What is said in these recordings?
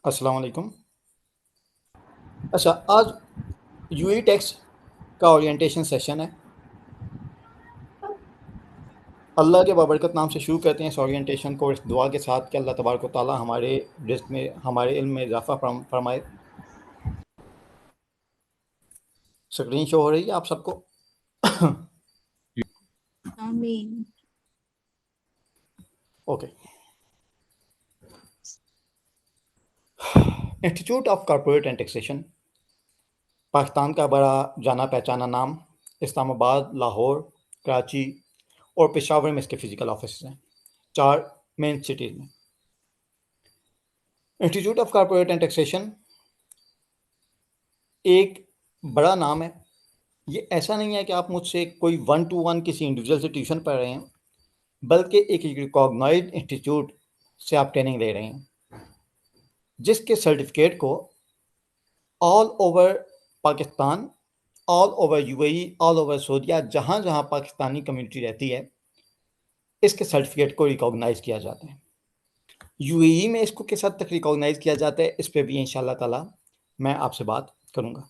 अस्सलाम वालेकुम। अच्छा, आज यूएई टैक्स का ओरिएंटेशन सेशन है। अल्लाह के बाबरकत नाम से शुरू करते हैं इस ओरिएंटेशन को, इस दुआ के साथ कि अल्लाह तबारक व तआला हमारे रिज़्क़ में, हमारे इल्म में इजाफ़ा फरमाए। स्क्रीन शो हो रही है आप सबको? आमीन। Okay. Institute of corporate and taxation Pakistan का बड़ा जाना पहचाना नाम। इस्लामाबाद, लाहौर, कराची और पेशावर में इसके फ़िज़िकल ऑफिस हैं, 4 मेन सिटीज़ में। Institute of corporate and taxation एक बड़ा नाम है। ये ऐसा नहीं है कि आप मुझसे कोई 1 टू 1 किसी इंडिविजुअल से ट्यूशन पढ़ रहे हैं, बल्कि एक रिकॉग्नाइज्ड इंस्टीट्यूट से आप ट्रेनिंग ले रहे हैं, जिसके सर्टिफिकेट को all over Pakistan, all over UAE, all over सऊदीया, जहाँ जहाँ पाकिस्तानी कम्युनिटी रहती है, इसके सर्टिफिकेट को रिकॉग्नाइज किया जाता है। यूएई में इसको किस हद तक रिकॉग्नाइज किया जाता है, इस पर भी इंशाल्लाह ताला मैं आपसे बात करूँगा।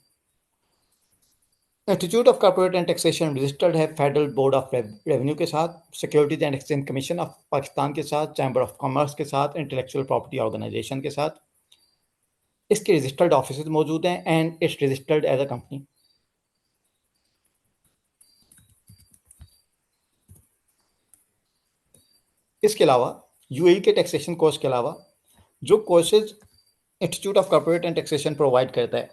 Institute of corporate and taxation registered है फेडरल बोर्ड ऑफ रेवेन्यू के साथ, securities and exchange commission of Pakistan के साथ, चैम्बर ऑफ कॉमर्स के साथ, इंटेलेक्चुअल प्रॉपर्टी ऑर्गेनाइजेशन के साथ। इसके रजिस्टर्ड ऑफिस मौजूद हैं and its registered as a company. इसके अलावा यूएई के टैक्सेशन कोर्स के अलावा जो courses institute of corporate and taxation provide करता है,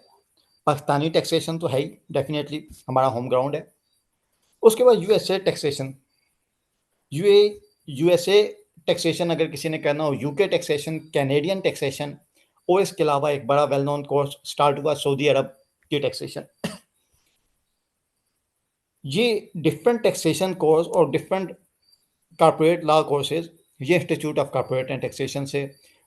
पाकिस्तानी टैक्सेशन तो है ही, डेफिनेटली हमारा होम ग्राउंड है। उसके बाद यूएसए टैक्सेशन, यूएसए टैक्सेशन अगर किसी ने करना हो, यूके टैक्सेशन, कैनेडियन टैक्सेशन, और इसके अलावा एक बड़ा वेल नोन कोर्स स्टार्ट हुआ सऊदी अरब की टैक्सेशन। ये डिफरेंट टैक्सेशन कोर्स और डिफरेंट कॉर्पोरेट लॉ कोर्सेज ये institute of corporate and taxation से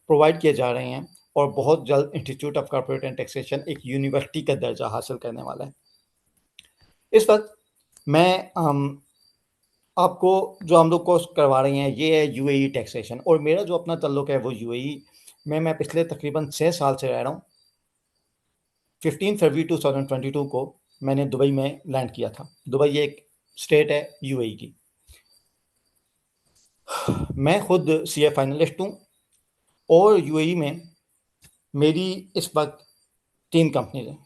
प्रोवाइड किए जा रहे हैं, और बहुत जल्द institute of corporate and taxation एक यूनिवर्सिटी का दर्जा हासिल करने वाला है। इस वक्त मैं आपको जो हम लोग कोर्स करवा रहे हैं ये है यूएई टैक्सेशन, और मेरा जो अपना ताल्लुक है वो यूएई में मैं पिछले तकरीबन 6 साल से रह रहा हूँ। 15 फरवरी 2022 को मैंने दुबई में लैंड किया था। दुबई एक स्टेट है यूएई की। मैं खुद सीए फाइनलिस्ट हूँ, और यूएई में मेरी इस वक्त 3 कंपनीज हैं।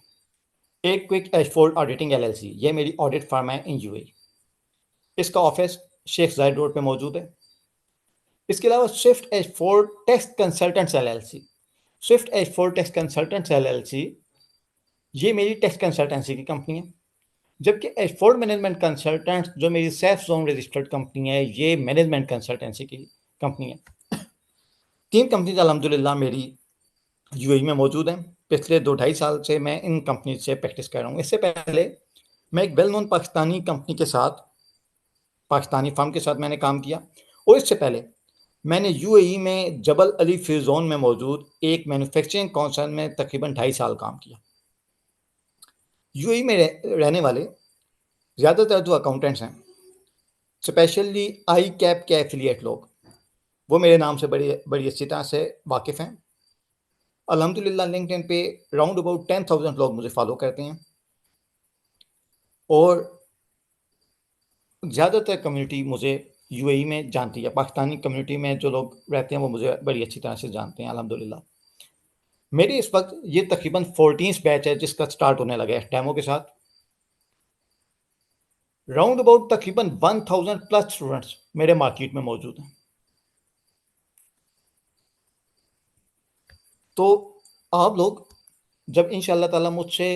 एक क्विक एशफोर्ड ऑडिटिंग एलएलसी, ये मेरी ऑडिट फार्म है इन यूएई। इसका ऑफिस शेख जायद रोड पे मौजूद है। इसके अलावा Swift Ashford tax consultants LLC, Swift Ashford tax consultants LLC ये मेरी टैक्स कंसल्टेंसी की कंपनी है। जबकि एशफोर्ड मैनेजमेंट कंसल्टेंट्स जो मेरी सेफ जोन रजिस्टर्ड कंपनी है, ये मैनेजमेंट कंसल्टेंसी की कंपनी है। 3 कंपनीज अल्हम्दुलिल्लाह मेरी यूएई में मौजूद हैं। पिछले 2-2.5 साल से मैं इन कंपनी से प्रैक्टिस कर रहा हूँ। इससे पहले मैं एक वेल नोन पाकिस्तानी कंपनी के साथ, पाकिस्तानी फर्म के साथ मैंने काम किया, और इससे पहले मैंने यूएई में जबल अली फ्री जोन में मौजूद एक मैन्युफैक्चरिंग कॉन्सर्न में तकरीबन 2.5 साल काम किया। यूएई में रहने वाले ज़्यादातर जो अकाउंटेंट्स हैं, स्पेशली आई कैप के एफिलिएट लोग, वो मेरे नाम से बड़ी बड़ी अच्छी तरह से वाकिफ़ हैं। अल्हम्दुलिल्लाह लिंक्डइन पे राउंड अबाउट 10,000 लोग मुझे फॉलो करते हैं, और ज़्यादातर कम्युनिटी मुझे यूएई में जानती है। पाकिस्तानी कम्युनिटी में जो लोग रहते हैं वो मुझे बड़ी अच्छी तरह से जानते हैं अल्हम्दुलिल्लाह। मेरी इस वक्त ये तकरीबन 14th बैच है जिसका स्टार्ट होने लगा है डेमो के साथ। राउंड अबाउट तकरीबन 1000 प्लस स्टूडेंट्स मेरे मार्केट में मौजूद हैं। तो आप लोग जब इंशाल्लाह ताला मुझसे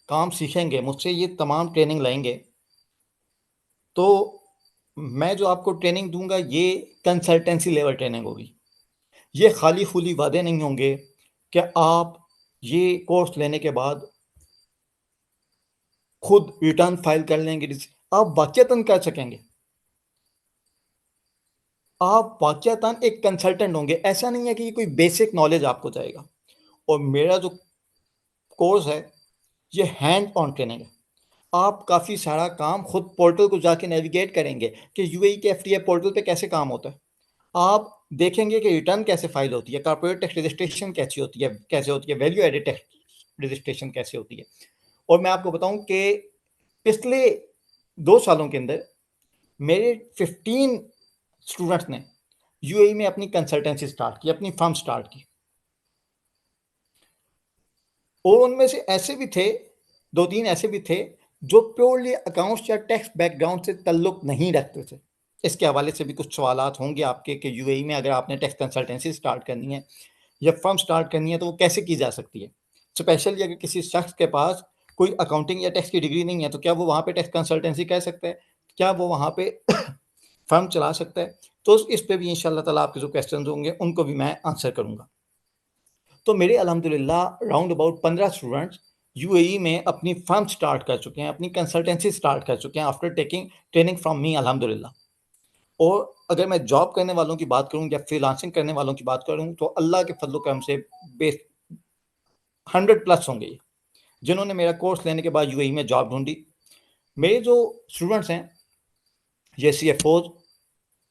काम सीखेंगे, मुझसे ये तमाम ट्रेनिंग लेंगे, तो मैं जो आपको ट्रेनिंग दूंगा ये कंसल्टेंसी लेवल ट्रेनिंग होगी। ये खाली खुली वादे नहीं होंगे कि आप ये कोर्स लेने के बाद खुद रिटर्न फाइल कर लेंगे। आप वाक़यतन कर सकेंगे, आप वाक़यतन एक कंसल्टेंट होंगे। ऐसा नहीं है कि ये कोई बेसिक नॉलेज आपको जाएगा। और मेरा जो कोर्स है ये हैंड ऑन ट्रेनिंग है। आप काफ़ी सारा काम खुद पोर्टल को जाके नेविगेट करेंगे कि यूएई के एफटीए पोर्टल पे कैसे काम होता है। आप देखेंगे कि रिटर्न कैसे फाइल होती है, कॉर्पोरेट टैक्स रजिस्ट्रेशन कैसे होती है, वैल्यू एडेड टैक्स रजिस्ट्रेशन कैसे होती है। और मैं आपको बताऊं कि पिछले 2 सालों के अंदर मेरे 15 स्टूडेंट्स ने यूएई में अपनी कंसल्टेंसी स्टार्ट की, अपनी फर्म स्टार्ट की। और उनमें से ऐसे भी थे, 2-3 ऐसे भी थे जो प्योरली अकाउंट्स या टैक्स बैकग्राउंड से ताल्लुक नहीं रखते थे। इसके हवाले से भी कुछ सवालात होंगे आपके कि यूएई में अगर आपने टैक्स कंसल्टेंसी स्टार्ट करनी है या फर्म स्टार्ट करनी है तो वो कैसे की जा सकती है। स्पेशली अगर किसी शख्स के पास कोई अकाउंटिंग या टैक्स की डिग्री नहीं है तो क्या वो वहाँ पे टैक्स कंसल्टेंसी कर सकता है, क्या वो वहाँ पे फर्म चला सकता है। तो इस पे भी इंशाल्लाह ताला आपके जो क्वेश्चन होंगे उनको भी मैं आंसर करूँगा। तो मेरे अल्हम्दुलिल्लाह राउंड अबाउट 15 स्टूडेंट्स यूएई में अपनी फर्म स्टार्ट कर चुके हैं, अपनी कंसल्टेंसी स्टार्ट कर चुके हैं after taking training from me अल्हम्दुलिल्लाह। और अगर मैं जॉब करने वालों की बात करूं या फ्रीलांसिंग करने वालों की बात करूं तो अल्लाह के फजल करम से बेस 100 प्लस होंगे जिन्होंने मेरा कोर्स लेने के बाद यूएई में जॉब ढूंढी। मेरे जो स्टूडेंट्स हैं ये सीएफओज,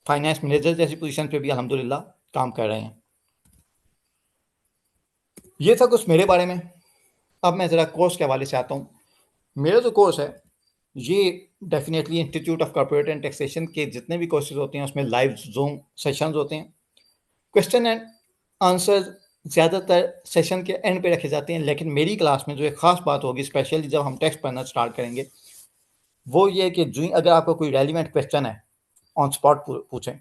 फाइनेंस मैनेजर जैसी पोजीशन पे भी अल्हम्दुलिल्लाह काम कर रहे हैं। ये था कुछ मेरे बारे में। अब मैं ज़रा कोर्स के हवाले से आता हूँ। मेरा जो कोर्स है ये definitely institute of corporate and taxation के जितने भी कोर्सेज होते हैं उसमें लाइव जूम सेशंस होते हैं। क्वेश्चन एंड आंसर ज़्यादातर सेशन के एंड पे रखे जाते हैं, लेकिन मेरी क्लास में जो एक ख़ास बात होगी स्पेशली जब हम टैक्स पढ़ना स्टार्ट करेंगे वो ये है कि जो अगर आपका कोई रेलिवेंट क्वेश्चन है ऑन स्पॉट पूछें।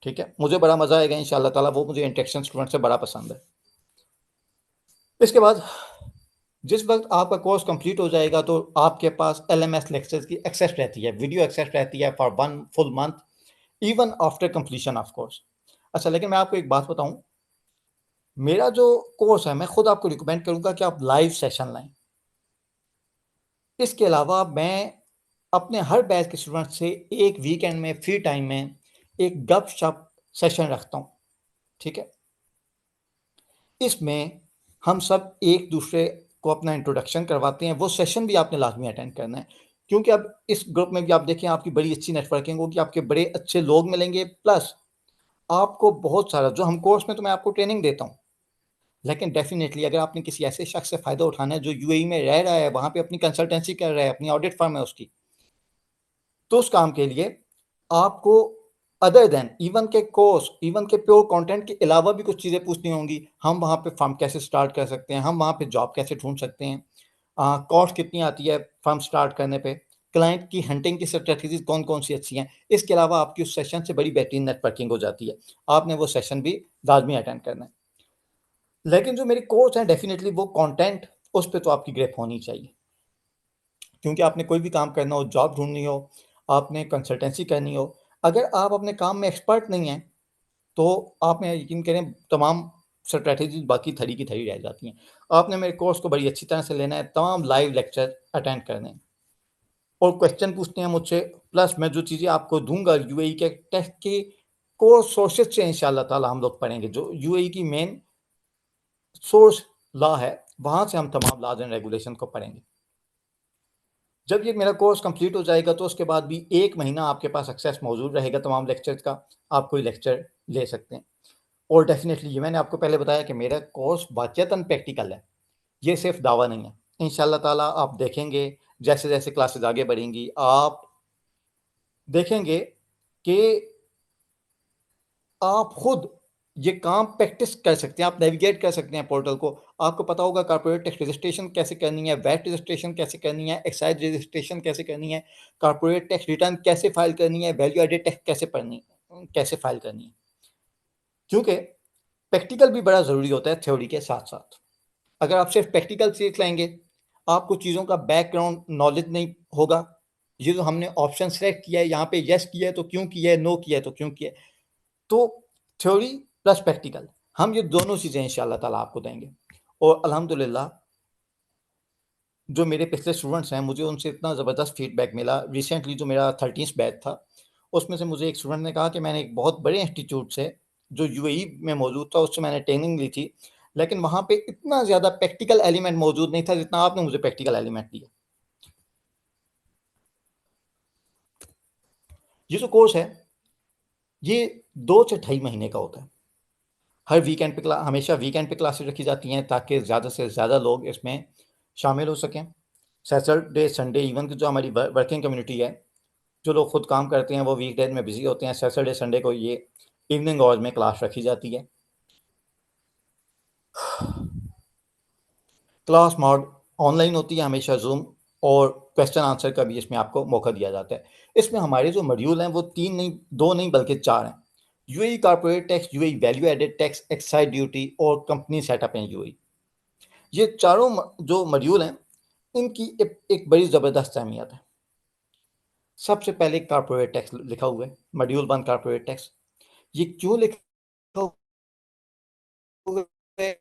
ठीक है, मुझे बड़ा मज़ा आएगा इंशाल्लाह ताला, वो मुझे इंटरेक्शन स्टूडेंट से बड़ा पसंद है। इसके बाद जिस वक्त आपका कोर्स कंप्लीट हो जाएगा तो आपके पास एलएमएस लेक्चर्स की एक्सेस रहती है, वीडियो एक्सेस रहती है for 1 full month even after completion of course. अच्छा, लेकिन मैं आपको एक बात बताऊं, मेरा जो कोर्स है मैं खुद आपको रिकमेंड करूंगा कि आप लाइव सेशन लाएं। इसके अलावा मैं अपने हर बैच के स्टूडेंट से एक वीकेंड में फ्री टाइम में एक गपशप सेशन रखता हूं। ठीक है, इसमें हम सब एक दूसरे को अपना इंट्रोडक्शन करवाते हैं। वो सेशन भी आपने लाजमी अटेंड करना है, क्योंकि अब इस ग्रुप में भी आप देखें आपकी बड़ी अच्छी नेटवर्किंग होगी, आपके बड़े अच्छे लोग मिलेंगे, प्लस आपको बहुत सारा जो हम कोर्स में तो मैं आपको ट्रेनिंग देता हूँ, लेकिन डेफिनेटली अगर आपने किसी ऐसे शख्स से फ़ायदा उठाना है जो यूएई में रह रहा है, वहाँ पे अपनी कंसल्टेंसी कर रहा है, अपनी ऑडिट फर्म है उसकी, तो उस काम के लिए आपको अदर देन इवन के कोर्स, इवन के प्योर कंटेंट के अलावा भी कुछ चीज़ें पूछनी होंगी। हम वहाँ पे फर्म कैसे स्टार्ट कर सकते हैं, हम वहाँ पे जॉब कैसे ढूंढ सकते हैं, कॉस्ट कितनी आती है फर्म स्टार्ट करने पे, क्लाइंट की हंटिंग की स्ट्रेटजीज कौन कौन सी अच्छी हैं। इसके अलावा आपकी उस सेशन से बड़ी बेहतरीन नेटवर्किंग हो जाती है। आपने वो सेशन भी लाजमी अटेंड करना है। लेकिन जो मेरी कोर्स है डेफिनेटली वो कंटेंट उस पर तो आपकी ग्रिप होनी चाहिए, क्योंकि आपने कोई भी काम करना हो, जॉब ढूंढनी हो, आपने कंसल्टेंसी करनी हो, अगर आप अपने काम में एक्सपर्ट नहीं हैं तो आप में यकीन करें तमाम स्ट्रैटेजी बाकी थरी की थरी रह जाती हैं। आपने मेरे कोर्स को बड़ी अच्छी तरह से लेना है, तमाम लाइव लेक्चर अटेंड करने हैं और क्वेश्चन पूछते हैं मुझसे, प्लस मैं जो चीज़ें आपको दूंगा यूएई के टेस्ट के कोर्स सोर्सेज से इंशाल्लाह ताला हम लोग पढ़ेंगे। जो यूएई की मेन सोर्स लॉ है वहाँ से हम तमाम लॉज एंड रेगुलेशन को पढ़ेंगे। जब ये मेरा कोर्स कंप्लीट हो जाएगा तो उसके बाद भी 1 महीना आपके पास एक्सेस मौजूद रहेगा तमाम लेक्चर्स का, आप कोई लेक्चर ले सकते हैं। और डेफिनेटली ये मैंने आपको पहले बताया कि मेरा कोर्स वाक़ईतन प्रैक्टिकल है, ये सिर्फ दावा नहीं है। इंशाल्लाह ताला आप देखेंगे जैसे जैसे क्लासेस आगे बढ़ेंगी आप देखेंगे कि आप खुद ये काम प्रैक्टिस कर सकते हैं, आप नेविगेट कर सकते हैं पोर्टल को। आपको पता होगा कॉर्पोरेट टैक्स रजिस्ट्रेशन कैसे करनी है, वैट रजिस्ट्रेशन कैसे करनी है, एक्साइज रजिस्ट्रेशन कैसे करनी है, कॉर्पोरेट टैक्स रिटर्न कैसे फाइल करनी है, वैल्यू एडेड टैक्स कैसे फाइल करनी है। क्योंकि प्रैक्टिकल भी बड़ा ज़रूरी होता है थ्योरी के साथ साथ। अगर आप सिर्फ प्रैक्टिकल सीख लेंगे, आपको चीज़ों का बैकग्राउंड नॉलेज नहीं होगा, ये जो हमने ऑप्शन सेलेक्ट किया है यहाँ पे येस किया है तो क्यों किया है, नो किया है तो क्यों किया है, तो थ्योरी प्लस प्रैक्टिकल हम ये दोनों चीज़ें इंशाल्लाह ताला आपको देंगे। और अल्हम्दुलिल्लाह जो मेरे पिछले स्टूडेंट्स हैं मुझे उनसे इतना ज़बरदस्त फीडबैक मिला। रिसेंटली जो मेरा 13th बैच था उसमें से मुझे एक स्टूडेंट ने कहा कि मैंने एक बहुत बड़े इंस्टीट्यूट से जो यूएई में मौजूद था उससे मैंने ट्रेनिंग ली थी, लेकिन वहाँ पे इतना ज़्यादा प्रैक्टिकल एलिमेंट मौजूद नहीं था जितना आपने मुझे प्रैक्टिकल एलिमेंट दिया। ये जो कोर्स है ये 2 से ढाई महीने का होता है। हर वीकेंड पे हमेशा वीकेंड पे क्लासेस रखी जाती हैं ताकि ज़्यादा से ज़्यादा लोग इसमें शामिल हो सकें। सैटरडे संडे इवन जो हमारी वर्किंग कम्युनिटी है, जो लोग खुद काम करते हैं वो वीकडेज में बिजी होते हैं, सैटरडे संडे को ये इवनिंग आवर्स में क्लास रखी जाती है। क्लास मोड ऑनलाइन होती है हमेशा, जूम, और क्वेश्चन आंसर का भी इसमें आपको मौका दिया जाता है। इसमें हमारे जो मॉड्यूल हैं वो 3 नहीं, 2 नहीं बल्कि 4 हैं। UAE corporate tax, UAE value added tax, excise duty और कंपनी सेटअप इन यूएई। ये चारों जो मॉड्यूल हैं, इनकी एक बड़ी ज़बरदस्त अहमियत है। सबसे पहले कॉर्पोरेट टैक्स लिखा हुआ है, मॉड्यूल 1 कॉर्पोरेट टैक्स। ये क्यों लिखा हुआ है?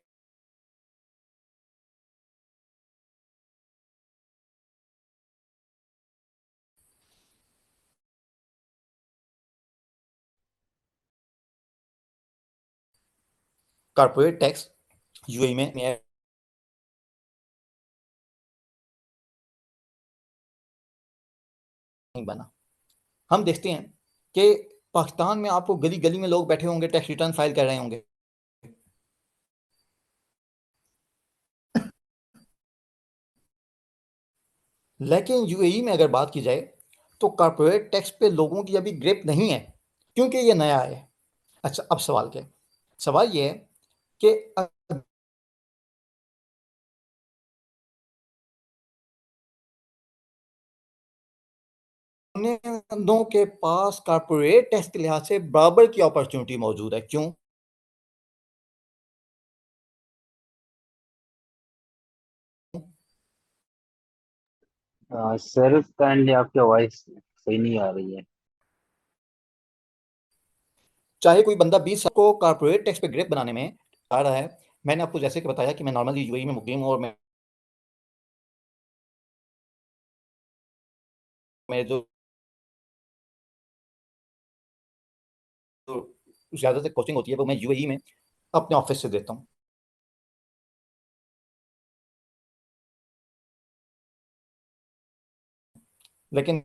कॉर्पोरेट टैक्स यूएई में नहीं बना। हम देखते हैं कि पाकिस्तान में आपको गली गली में लोग बैठे होंगे, टैक्स रिटर्न फाइल कर रहे होंगे, लेकिन यूएई में अगर बात की जाए तो कॉर्पोरेट टैक्स पे लोगों की अभी ग्रिप नहीं है, क्योंकि ये नया है। अच्छा, अब सवाल क्या है? सवाल ये है कि लोगों के पास कॉर्पोरेट टैक्स के लिहाज से बराबर की अपॉर्चुनिटी मौजूद है। क्यों? सर काइंडली आपकी वॉइस सही नहीं आ रही है। चाहे कोई बंदा 20 साल को कॉर्पोरेट टैक्स पे ग्रिप बनाने में आ रहा है। मैंने आपको जैसे कि बताया कि मैं नॉर्मली यूएई में मुकीम हूँ, और मैं मेरे जो ज़्यादातर कोचिंग होती है वो मैं यूएई में अपने ऑफिस से देता हूँ। लेकिन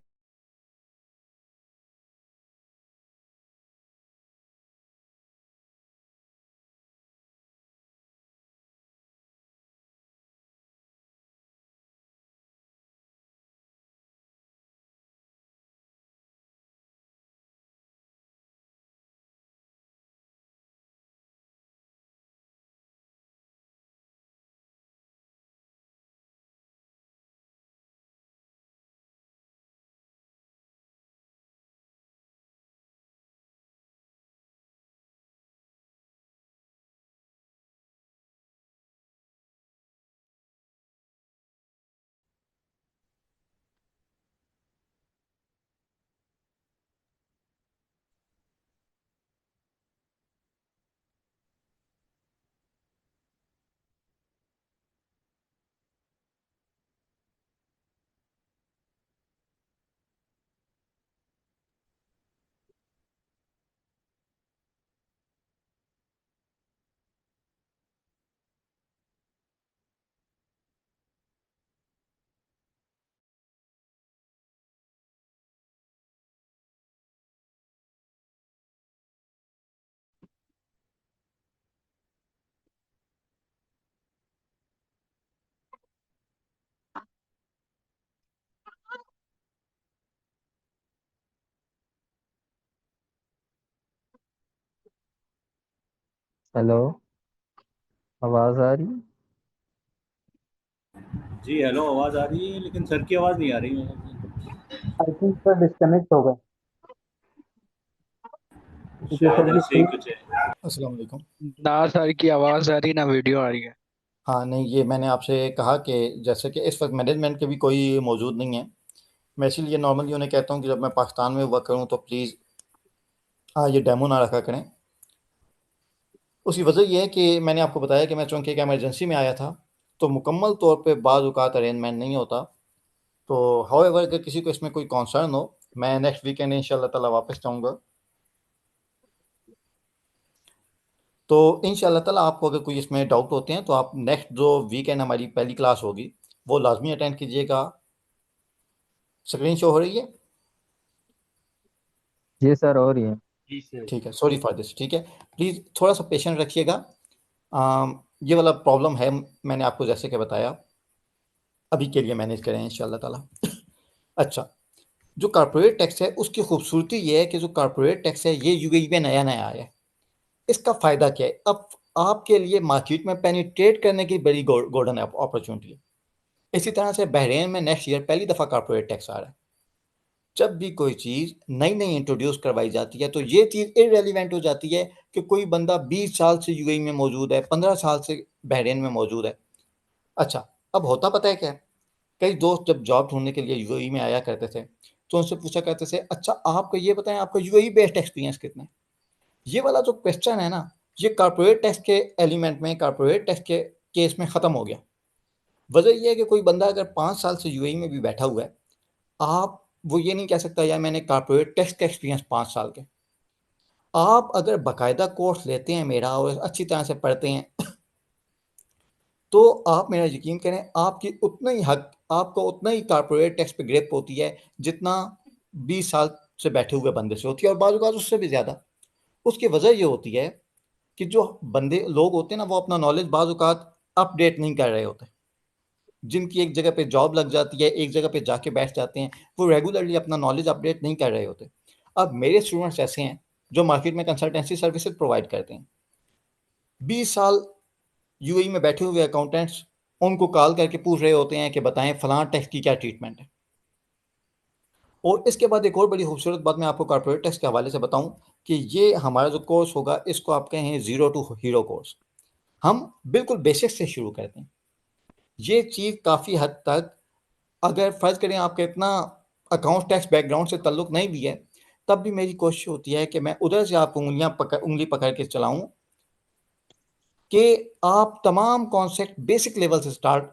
हेलो, आवाज आ रही है? जी हेलो, आवाज़ आ रही है लेकिन सर की आवाज़ नहीं आ रही मेरे। आई थिंक सर डिस्कनेक्ट हो गए, क्योंकि शायद सर की ऐसे ही स्क्रीन। कुछ है। अस्सलाम वालेकुम। ना सर की आवाज आ रही ना वीडियो आ रही है। हाँ नहीं, ये मैंने आपसे कहा कि जैसे कि इस वक्त मैनेजमेंट के भी कोई मौजूद नहीं है। मैं इसीलिए नॉर्मली उन्हें कहता हूँ कि जब मैं पाकिस्तान में वर्क करूँ तो प्लीज़ ये डेमो ना रखा करें। उसकी वजह ये है कि मैंने आपको बताया कि मैं चूँकि एक एमरजेंसी में आया था, तो मुकम्मल तौर पे बाज़ औक़ात अरेंजमेंट नहीं होता। तो हाउएवर अगर किसी को इसमें कोई कंसर्न हो, मैं नेक्स्ट वीकेंड इंशाल्लाह ताला वापस जाऊँगा। तो इंशाल्लाह ताला आपको अगर कोई इसमें डाउट होते हैं तो आप नेक्स्ट जो वीकेंड हमारी पहली क्लास होगी, वो लाज़मी अटेंड कीजिएगा। स्क्रीन शो हो रही है? जी सर, हो रही है। ठीक है, सॉरी फॉर दिस। ठीक है, प्लीज़ थोड़ा सा पेशेंस रखिएगा। ये वाला प्रॉब्लम है, मैंने आपको जैसे कि बताया, अभी के लिए मैनेज करें इंशाल्लाह ताला। अच्छा, जो कॉर्पोरेट टैक्स है उसकी खूबसूरती ये है कि जो कॉर्पोरेट टैक्स है ये यूएई में नया नया आया है। इसका फ़ायदा क्या है? अब आपके लिए मार्केट में पेनिट्रेट करने की बड़ी गोल्डन अपॉर्चुनिटी है। इसी तरह से बहरीन में नेक्स्ट ईयर पहली दफ़ा कॉर्पोरेट टैक्स आ रहा है। जब भी कोई चीज़ नई नई इंट्रोड्यूस करवाई जाती है तो ये चीज़ इररेलेवेंट हो जाती है कि कोई बंदा 20 साल से यूएई में मौजूद है, 15 साल से बहरीन में मौजूद है। अच्छा, अब होता पता है क्या है? कई दोस्त जब जॉब ढूंढने के लिए यूएई में आया करते थे तो उनसे पूछा करते थे, अच्छा आपको ये बताएं आपका यूएई बेस्ड एक्सपीरियंस कितना है? ये वाला जो क्वेश्चन है ना, ये कॉर्पोरेट टैक्स के एलिमेंट में, कॉर्पोरेट टैक्स के केस में ख़त्म हो गया। वजह ये है कि कोई बंदा अगर 5 साल से यूएई में भी बैठा हुआ है, आप वो ये नहीं कह सकता यार मैंने कॉर्पोरेट टैक्स का एक्सपीरियंस 5 साल के। आप अगर बाकायदा कोर्स लेते हैं मेरा और अच्छी तरह से पढ़ते हैं तो आप मेरा यकीन करें आपकी उतना ही हक, आपको उतना ही कॉर्पोरेट टैक्स पे ग्रिप होती है जितना 20 साल से बैठे हुए बंदे से होती है, और बाज़ उससे भी ज़्यादा। उसकी वजह ये होती है कि जो बंदे लोग होते हैं ना, वो अपना नॉलेज बाज़ औक़ात अपडेट नहीं कर रहे होते। जिनकी एक जगह पे जॉब लग जाती है, एक जगह पे जाके बैठ जाते हैं, वो रेगुलरली अपना नॉलेज अपडेट नहीं कर रहे होते। अब मेरे स्टूडेंट्स ऐसे हैं जो मार्केट में कंसल्टेंसी सर्विसेज प्रोवाइड करते हैं। 20 साल यूएई में बैठे हुए अकाउंटेंट्स उनको कॉल करके पूछ रहे होते हैं कि बताएं फलां टैक्स की क्या ट्रीटमेंट है। और इसके बाद एक और बड़ी खूबसूरत बात मैं आपको कॉर्पोरेट टैक्स के हवाले से बताऊं कि ये हमारा जो कोर्स होगा इसको आप कहें ज़ीरो टू हीरो कोर्स। हम बिल्कुल बेसिक से शुरू करते हैं। ये चीज़ काफ़ी हद तक, अगर फ़र्ज़ करें आपका इतना अकाउंट टैक्स बैकग्राउंड से ताल्लुक़ नहीं भी है, तब भी मेरी कोशिश होती है कि मैं उधर से आपको उंगली पकड़ के चलाऊं कि आप तमाम कॉन्सेप्ट बेसिक लेवल से स्टार्ट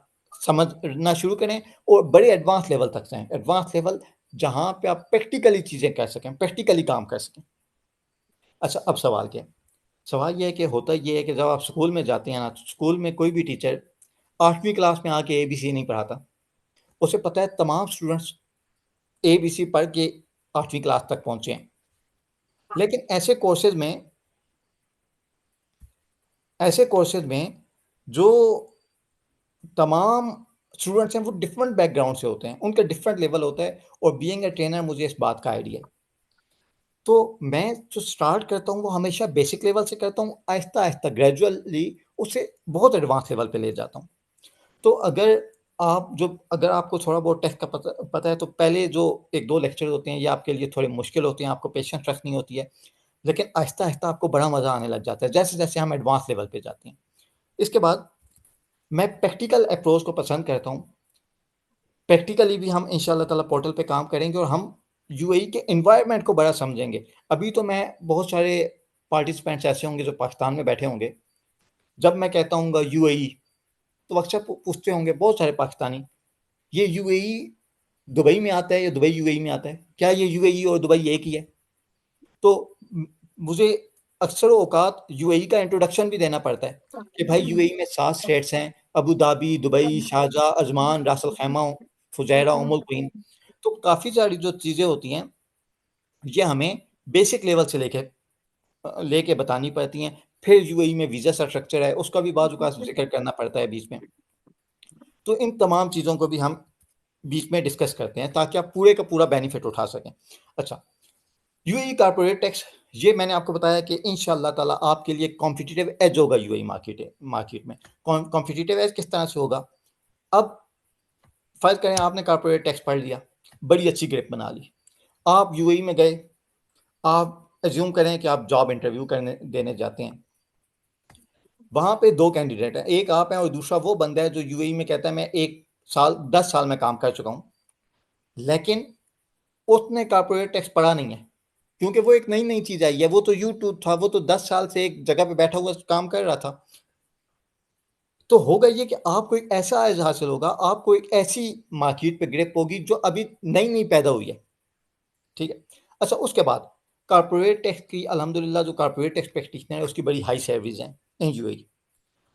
समझना शुरू करें और बड़े एडवांस लेवल तक जाएं। एडवांस लेवल जहां पे आप प्रैक्टिकली चीज़ें कर सकें, प्रैक्टिकली काम कर सकें। अच्छा, अब सवाल क्या है? सवाल ये है कि होता ये है कि जब आप स्कूल में जाते हैं ना, तो स्कूल में कोई भी टीचर 8वीं क्लास में आके ABC नहीं पढ़ाता। उसे पता है तमाम स्टूडेंट्स ABC पढ़ के 8वीं क्लास तक पहुंचे हैं। लेकिन ऐसे कोर्सेज में जो तमाम स्टूडेंट्स हैं वो डिफरेंट बैकग्राउंड से होते हैं, उनका डिफरेंट लेवल होता है, और बीइंग अ ट्रेनर मुझे इस बात का आइडिया है। तो मैं जो स्टार्ट करता हूँ वो हमेशा बेसिक लेवल से करता हूँ, आहिस्ता आहिस्ता ग्रेजुअली उसे बहुत एडवांस लेवल पे ले जाता हूँ। तो अगर आपको थोड़ा बहुत टेक का पता है तो पहले जो 1-2 लेक्चर होते हैं ये आपके लिए थोड़े मुश्किल होते हैं, आपको पेशेंस रखनी होती है, लेकिन आहिस्ता आहिस्ता आपको बड़ा मज़ा आने लग जाता है जैसे जैसे हम एडवांस लेवल पे जाते हैं। इसके बाद मैं प्रैक्टिकल अप्रोच को पसंद करता हूँ। प्रैक्टिकली भी हम इंशाल्लाह ताला पोर्टल पे काम करेंगे और हम यूएई के एनवायरनमेंट को बड़ा समझेंगे। अभी तो मैं बहुत सारे पार्टिसिपेंट्स ऐसे होंगे जो पाकिस्तान में बैठे होंगे, जब मैं कहता हूँ यूएई तो अक्सर पूछते होंगे बहुत सारे पाकिस्तानी, ये यूएई दुबई में आता है या दुबई यूएई में आता है? क्या ये यूएई और दुबई एक ही है? तो मुझे अक्सर औकात यूएई का इंट्रोडक्शन भी देना पड़ता है कि भाई यूएई में 7 स्टेट्स हैं, Abu Dhabi, Dubai, Sharjah, Ajman, रास अल खैमा, फुजैरा, उम्मुल क्वीन। तो काफ़ी सारी जो चीज़ें होती हैं ये हमें बेसिक लेवल से लेके बतानी पड़ती हैं। फिर यूएई में वीज़ा स्ट्रक्चर है, उसका भी बाज़ औक़ात ज़िक्र करना पड़ता है बीच में। तो इन तमाम चीज़ों को भी हम बीच में डिस्कस करते हैं ताकि आप पूरे का पूरा बेनिफिट उठा सकें। अच्छा, यूएई कॉर्पोरेट टैक्स, ये मैंने आपको बताया कि इंशाल्लाह ताला आपके लिए कॉम्पिटिटिव एज होगा यूएई मार्केट में। कॉम्पिटिटिव एज किस तरह से होगा? अब फ़र्ज़ करें आपने कॉर्पोरेट टैक्स पढ़ लिया, बड़ी अच्छी ग्रिप बना ली, आप यूएई में गए, आप एज्यूम करें कि आप जॉब इंटरव्यू देने जाते हैं। वहाँ पे 2 कैंडिडेट हैं, एक आप हैं और दूसरा वो बंदा है जो यूएई में कहता है मैं 1 साल 10 साल में काम कर चुका हूँ, लेकिन उसने कॉर्पोरेट टैक्स पढ़ा नहीं है क्योंकि वो एक नई-नई चीज़ आई है। वो तो यूट्यूब था, वो तो 10 साल से एक जगह पे बैठा हुआ काम कर रहा था। तो होगा ये कि आपको एक ऐसा एज हासिल होगा, आपको एक ऐसी मार्केट पे ग्रिप होगी जो अभी नई-नई पैदा हुई है, ठीक है? अच्छा, उसके बाद कॉर्पोरेट टैक्स की अल्हम्दुलिल्लाह जो कॉर्पोरेट टैक्स प्रैक्टिशनर है उसकी बड़ी हाई सैलरीज़ हैं इन यूएई।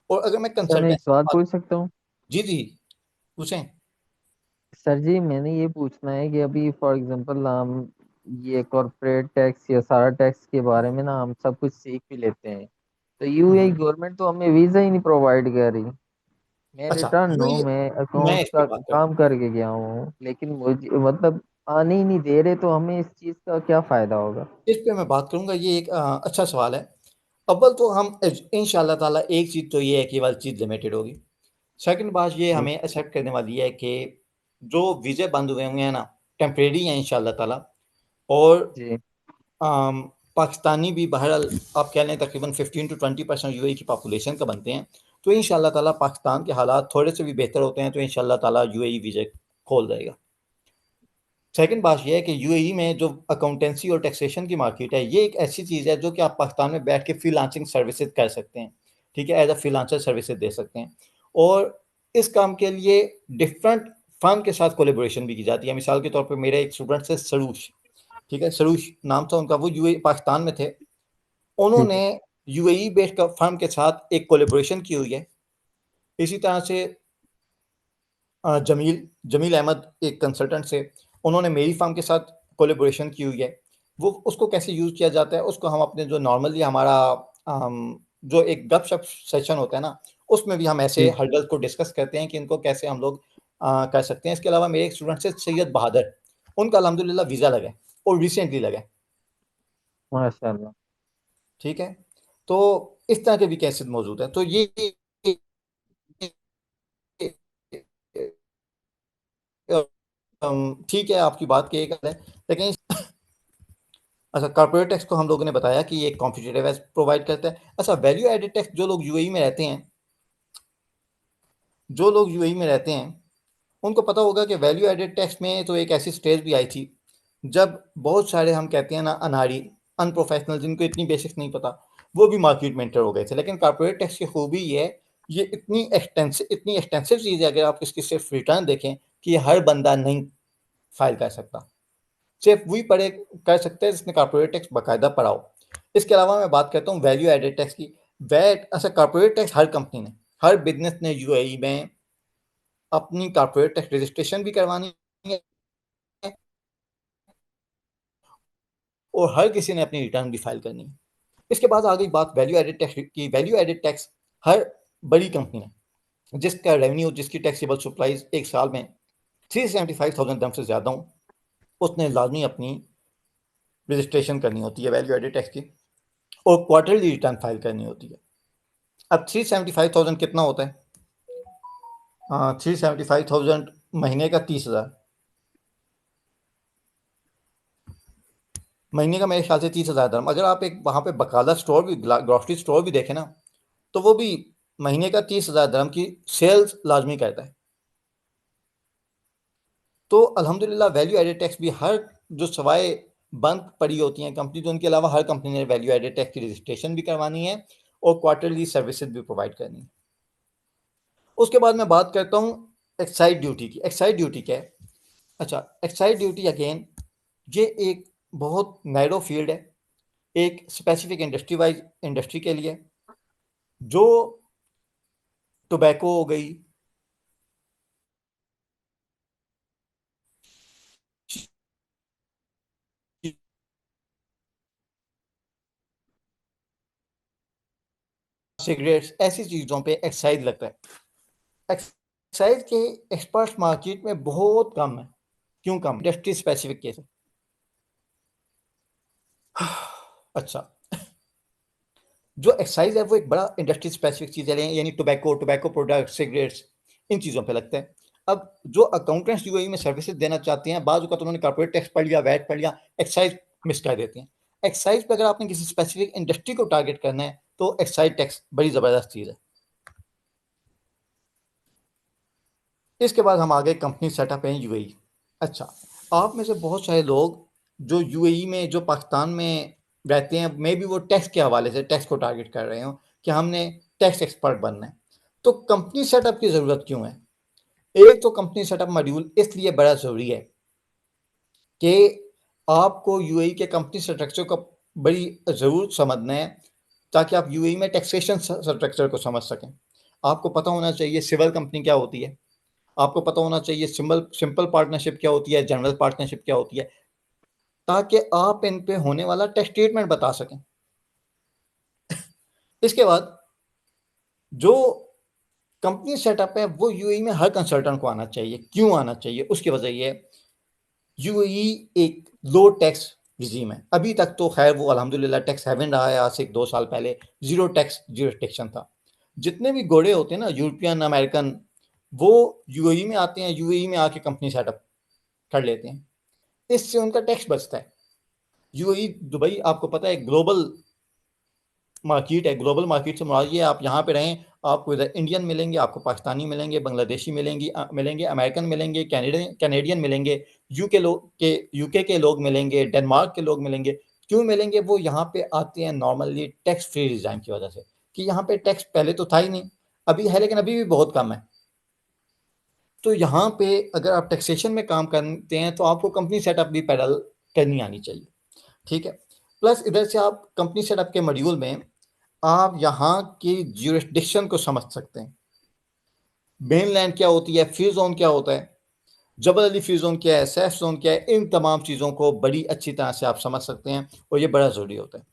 और अगर मैं सर मैं एक कंसल्टेंसी की सवाल बात, पूछ सकता हूँ? जी, जी, पूछें। सर जी मैंने ये पूछना है कि अभी फॉर एग्जांपल हम ये कॉर्पोरेट टैक्स या सारा टैक्स के बारे में ना हम सब कुछ सीख भी लेते हैं। तो यूएई गवर्नमेंट तो हमें वीजा ही नहीं प्रोवाइड कर रही। मैं अच्छा, रिटर्न हूँ, यूएई, मैं मैं अकाउंट्स इस पे का बात करता काम हूँ। करके गया हूँ, लेकिन मुझे मतलब आने ही नहीं दे रहे, तो हमें इस चीज़ का क्या फायदा होगा? इस पे मैं बात करूँगा, ये एक अच्छा सवाल है। अव्वल तो हम इंशाल्लाह ताला एक चीज़ तो ये है कि वाली चीज़ लिमिटेड होगी। सेकंड बात ये जी। हमें एक्सेप्ट करने वाली है कि जो वीज़े बंद हुए हुए हैं ना, टेम्परेरी हैं इंशाल्लाह ताला। और जी। पाकिस्तानी भी बहरहाल आप कह लें तकरीबन 15 टू 20% यूएई की पॉपुलेशन का बनते हैं। तो इंशाल्लाह ताला पाकिस्तान के हालात थोड़े से भी बेहतर होते हैं तो इंशाल्लाह ताला यूएई वीज़े खोल देगा। सेकंड बात ये है कि यूएई में जो अकाउंटेंसी और टैक्सेशन की मार्केट है, ये एक ऐसी चीज़ है जो कि आप पाकिस्तान में बैठ के फ्रीलांसिंग सर्विसेज कर सकते हैं, ठीक है? एज़ अ फ्रीलांसर सर्विसेज दे सकते हैं। और इस काम के लिए डिफरेंट फर्म के साथ कोलैबोरेशन भी की जाती है। मिसाल के तौर पे मेरे एक स्टूडेंट है सरूश, ठीक है? सरूश नाम था उनका, वो यूएई पाकिस्तान में थे। जी। उन्होंने जी। यूएई बेस्ड फर्म के साथ एक कोलैबोरेशन की हुई है। इसी तरह से जमील जमील अहमद एक कंसल्टेंट से, उन्होंने मेरी फ़र्म के साथ कोलैबोरेशन की हुई है। वो उसको कैसे यूज़ किया जाता है, उसको हम अपने जो नॉर्मली हमारा जो एक गपशप सेशन होता है ना, उसमें भी हम ऐसे जी। हर्डल्स को डिस्कस करते हैं कि इनको कैसे हम लोग कर सकते हैं। इसके अलावा मेरे एक स्टूडेंट है सैयद बहादुर, उनका अल्हम्दुलिल्लाह वीज़ा लगा है और रिसेंटली लगा है, माशाल्लाह। ठीक है? तो इस तरह के भी केसेज़ मौजूद हैं। तो ये ठीक है, आपकी बात की एक हद है, लेकिन अच्छा, कॉर्पोरेट टैक्स को हम लोगों ने बताया कि ये एक कॉम्पिटिटिव एज प्रोवाइड करता है। अच्छा, वैल्यू एडेड टैक्स जो लोग यूएई में रहते हैं, जो लोग यूएई में रहते हैं, उनको पता होगा कि वैल्यू एडेड टैक्स में तो एक ऐसी स्टेज भी आई थी, जब बहुत सारे हम कहते हैं ना अनाड़ी, अनप्रोफेशनल, जिनको इतनी बेसिक्स नहीं पता, वो भी मार्केट में एंटर हो गए थे। लेकिन कॉर्पोरेट टैक्स की खूबी ये है, ये इतनी एक्सटेंसिव चीज़ है, अगर आप इसकी सिर्फ रिटर्न देखें कि हर बंदा नहीं फाइल कर सकता। सिर्फ वही पढ़े कर सकते हैं जिसने कॉर्पोरेट टैक्स बाकायदा पढ़ा हो। इसके अलावा मैं बात करता हूँ वैल्यू एडेड टैक्स की। वैट अच्छा, कॉर्पोरेट टैक्स हर कंपनी ने, हर बिजनेस ने यूएई में अपनी कॉर्पोरेट टैक्स रजिस्ट्रेशन भी करवानी है और हर किसी ने अपनी रिटर्न भी फाइल करनी है। इसके बाद आ गई बात वैल्यू एडेड टैक्स की। वैल्यू एडेड टैक्स हर बड़ी कंपनी ने जिसका रेवेन्यू, जिसकी टैक्सेबल सप्लाईज एक साल में 375,000 दम से ज़्यादा हूँ, उसने लाजमी अपनी रजिस्ट्रेशन करनी होती है वैल्यू एडेड टैक्स की और क्वार्टरली रिटर्न फाइल करनी होती है। अब 375,000 कितना होता है? 375,000 महीने का 30,000, महीने का मेरे ख्याल से 30,000 दरम। अगर आप एक वहाँ पे बकाला स्टोर भी, ग्रॉसरी स्टोर भी देखें ना, तो वो भी महीने का 30,000 दरम की सेल्स लाजमी करता है। तो अल्हम्दुलिल्लाह वैल्यू एडेड टैक्स भी हर, जो सवाए बंद पड़ी होती हैं कंपनी, तो उनके अलावा हर कंपनी ने वैल्यू एडेड टैक्स की रजिस्ट्रेशन भी करवानी है और क्वार्टरली सर्विसेज भी प्रोवाइड करनी है। उसके बाद मैं बात करता हूँ एक्साइज ड्यूटी की। एक्साइज ड्यूटी क्या है? अच्छा, एक्साइज ड्यूटी अगेन ये एक बहुत नैरो फील्ड है, एक स्पेसिफिक इंडस्ट्री वाइज इंडस्ट्री के लिए, जो टोबैको हो गई, सिगरेट्स, ऐसी चीज़ों पे एक्साइज लगता है। एक्साइज के एक्सपर्ट मार्केट में बहुत कम है। क्यों कम? इंडस्ट्री स्पेसिफिक केस है। अच्छा, जो एक्साइज है वो एक बड़ा इंडस्ट्री स्पेसिफिक चीज़ है, यानी टोबैको, टोबैको प्रोडक्ट, सिगरेट्स, इन चीज़ों पे लगता है। अब जो अकाउंटेंट्स यूएई में सर्विसेज देना चाहते हैं, बाज़ औक़ात उन्होंने कॉर्पोरेट टैक्स पढ़ लिया, वैट पढ़ लिया, एक्साइज मिस कर देते हैं। एक्साइज पे अगर आपने किसी स्पेसिफिक इंडस्ट्री को टारगेट करना है, तो एक्साइज टैक्स बड़ी ज़बरदस्त चीज़ है। इसके बाद हम आ गए कंपनी सेटअप है यूएई। अच्छा, आप में से बहुत सारे लोग जो यूएई में, जो पाकिस्तान में रहते हैं, मे बी वो टैक्स के हवाले से टैक्स को टारगेट कर रहे हो कि हमने टैक्स एक्सपर्ट बनना है। तो कंपनी सेटअप की ज़रूरत क्यों है? एक तो कंपनी सेटअप मॉड्यूल इसलिए बड़ा ज़रूरी है कि आपको यूएई के कंपनी स्ट्रक्चर को बड़ी ज़रूर समझना है, ताकि आप यूएई में टैक्सेशन स्ट्रक्चर को समझ सकें। आपको पता होना चाहिए सिविल कंपनी क्या होती है, आपको पता होना चाहिए सिंपल सिंपल पार्टनरशिप क्या होती है, जनरल पार्टनरशिप क्या होती है, ताकि आप इन पे होने वाला टैक्स ट्रीटमेंट बता सकें। इसके बाद जो कंपनी सेटअप है वो यूएई में हर कंसल्टेंट को आना चाहिए। क्यों आना चाहिए? उसकी वजह ये है, यूएई एक लो टैक्स रिजीम है। अभी तक तो खैर वो अल्हम्दुलिल्लाह टैक्स हेवन रहा है। आज से 2 साल पहले जीरो टैक्स जुरिस्डिक्शन था। जितने भी घोड़े होते हैं ना, यूरोपियन, अमेरिकन, वो यूएई में आते हैं, यूएई में आके कंपनी सेटअप कर लेते हैं। इससे उनका टैक्स बचता है। यूएई, दुबई आपको पता है ग्लोबल मार्केट है। ग्लोबल मार्केट से मुराद ये है, आप यहाँ पे रहें, आपको इधर इंडियन मिलेंगे, आपको पाकिस्तानी मिलेंगे, बांग्लादेशी मिलेंगे, अमेरिकन मिलेंगे, कैनेडियन मिलेंगे, यूके के लोग मिलेंगे, डेनमार्क के लोग मिलेंगे। क्यों मिलेंगे? वो यहाँ पे आते हैं नॉर्मली टैक्स फ्री रिजाइम की वजह से, कि यहाँ पे टैक्स पहले तो था ही नहीं, अभी है लेकिन अभी भी बहुत कम है। तो यहाँ पे अगर आप टैक्सेशन में काम करते हैं तो आपको कंपनी सेटअप भी पैडल करनी आनी चाहिए, ठीक है। प्लस इधर से आप कंपनी सेटअप के मॉड्यूल में आप यहाँ की ज्यूरिसडिक्शन को समझ सकते हैं। मेनलैंड क्या होती है, फ्री जोन क्या होता है, जबल अली फ्री जोन क्या है, सेफ जोन क्या है, इन तमाम चीज़ों को बड़ी अच्छी तरह से आप समझ सकते हैं और ये बड़ा ज़रूरी होता है।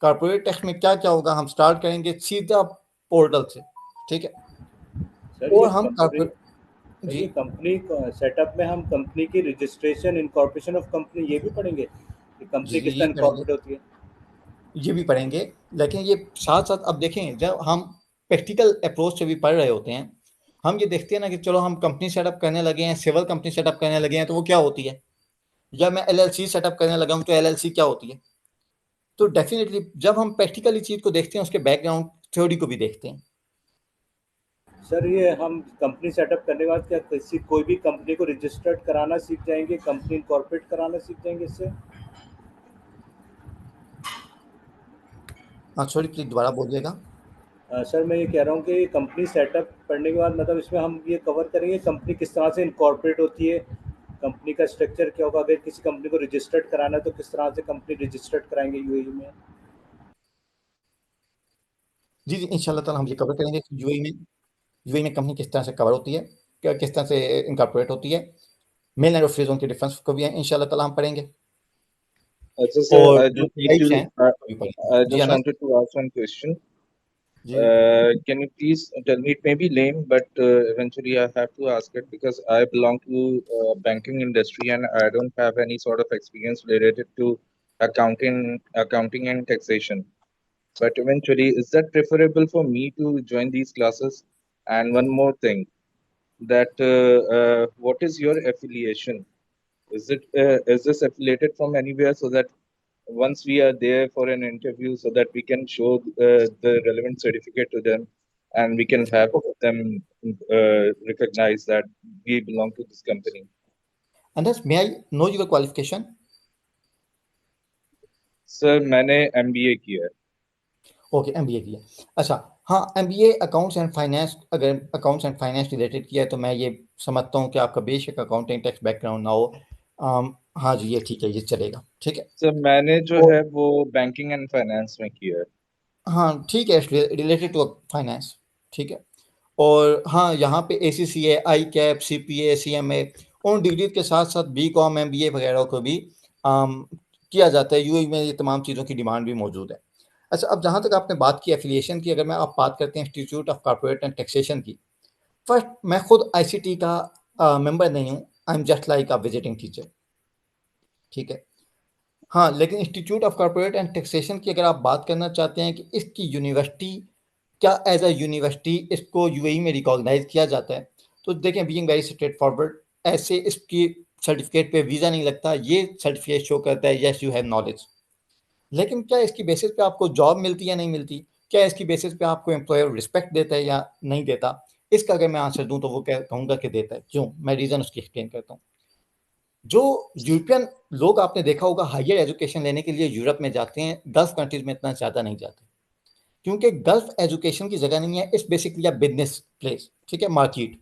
कॉर्पोरेट टैक्स में क्या क्या होगा, हम स्टार्ट करेंगे सीधा पोर्टल से, ठीक है। सर और ये हम कंपनी कॉर्पोरेट, सर जी ये कंपनी सेटअप में हम कंपनी की रजिस्ट्रेशन, इनकॉर्पोरेशन ऑफ कंपनी ये भी पढ़ेंगे कि जी कंपनी जी किस ये तरह पढ़ेंगे, इनकॉर्पोरेट होती है? ये भी पढ़ेंगे। लेकिन ये साथ साथ अब देखें, जब हम प्रैक्टिकल अप्रोच से भी पढ़ रहे होते हैं, हम ये देखते हैं ना कि चलो हम कंपनी सेटअप करने लगे हैं, सिविल कंपनी सेटअप करने लगे हैं, तो वो क्या होती है, या मैं एलएलसी सेटअप करने लगा हूं तो एलएलसी क्या होती है। तो डेफिनेटली जब हम प्रैक्टिकली चीज को देखते हैं, उसके बैकग्राउंड थ्योरी को भी देखते हैं। सर ये हम कंपनी सेटअप करने के बाद क्या किसी कोई भी कंपनी को रजिस्टर्ड कराना सीख जाएंगे, कंपनी इनकॉर्पोरेट कराना सीख जाएंगे इससे? हाँ सॉरी, प्लीज दोबारा बोलिएगा। सर मैं ये कह रहा हूँ कि कंपनी सेटअप करने के बाद मतलब इसमें हम ये कवर करेंगे कंपनी किस तरह से इनकॉर्पोरेट होती है, कंपनी का स्ट्रक्चर क्या होगा, अगर किसी कंपनी को रजिस्टर्ड कराना है तो किस तरह से कंपनी रजिस्टर्ड कराएंगे यूएई में? जी जी, इंशाल्लाह ताला हम ये कवर करेंगे कि यूएई में कंपनी किस तरह से कवर होती है, किस तरह से इनकॉर्पोरेट होती है, मेनलैंड और फ्री जोन के डिफरेंस को भी इंशाल्लाह ताला हम पढ़ेंगे। So, sir, और I जो just need टाइप्स to, हैं वो भी पढ़ेंगे। I जी just Anas, wanted to ask one question. जी Can you please tell me, it may be lame, but eventually I have to ask it because I belong to banking industry and I don't have any sort of experience related to accounting and taxation. But eventually, is that preferable for me to join these classes? And one more thing, that what is your affiliation? Is this affiliated from anywhere so that once we are there for an interview so that we can show the relevant certificate to them and we can have okay. them recognize that we belong to this company. Anas, may I know your qualification? Sir मैंने MBA किया है। Okay, MBA किया। अच्छा, हाँ MBA accounts and finance, अगर accounts and finance related किया है तो मैं ये समझता हूँ कि आपका बेशक अकाउंटिंग टैक्स बैकग्राउंड ना हो। हाँ जी, ये ठीक है, ये चलेगा, ठीक है। सर मैंने जो और है वो बैंकिंग एंड फाइनेंस में किया है। हाँ ठीक है, रिलेटेड टू फाइनेंस, ठीक है। और हाँ, यहाँ पे ACCA, आई कैप, CPA, CMA, उन डिग्री के साथ साथ BCom, MBA वगैरह को भी किया जाता है। यूएई में ये तमाम चीज़ों की डिमांड भी मौजूद है। अच्छा, अब जहाँ तक आपने बात की एफिलिएशन की, अगर मैं आप बात करते हैं institute of corporate and taxation की, फर्स्ट मैं खुद ICT का मेंबर नहीं हूँ, I am just like a visiting teacher, ठीक है। हाँ, लेकिन institute of corporate and taxation की अगर आप बात करना चाहते हैं कि इसकी यूनिवर्सिटी क्या एज अ यूनिवर्सिटी इसको यूएई में रिकॉग्नाइज किया जाता है, तो देखें, बीइंग वेरी स्ट्रेट फॉरवर्ड, ऐसे इसकी सर्टिफिकेट पे वीज़ा नहीं लगता। ये सर्टिफिकेट शो करता है यस यू हैव नॉलेज। लेकिन क्या इसकी बेसिस पे आपको जॉब मिलती है या नहीं मिलती, क्या इसकी बेसिस पे आपको एम्प्लॉयर रिस्पेक्ट देता है या नहीं देता, इसका अगर मैं आंसर दूं तो वो कहूँगा कि देता है। क्यों? मैं रीज़न उसकी एक्सप्लेन करता हूँ। जो यूरोपियन लोग आपने देखा होगा हायर एजुकेशन लेने के लिए यूरोप में जाते हैं, गल्फ कंट्रीज में इतना ज़्यादा नहीं जाते, क्योंकि गल्फ एजुकेशन की जगह नहीं है, इस बेसिकली अ बिजनेस प्लेस, ठीक है, मार्केट।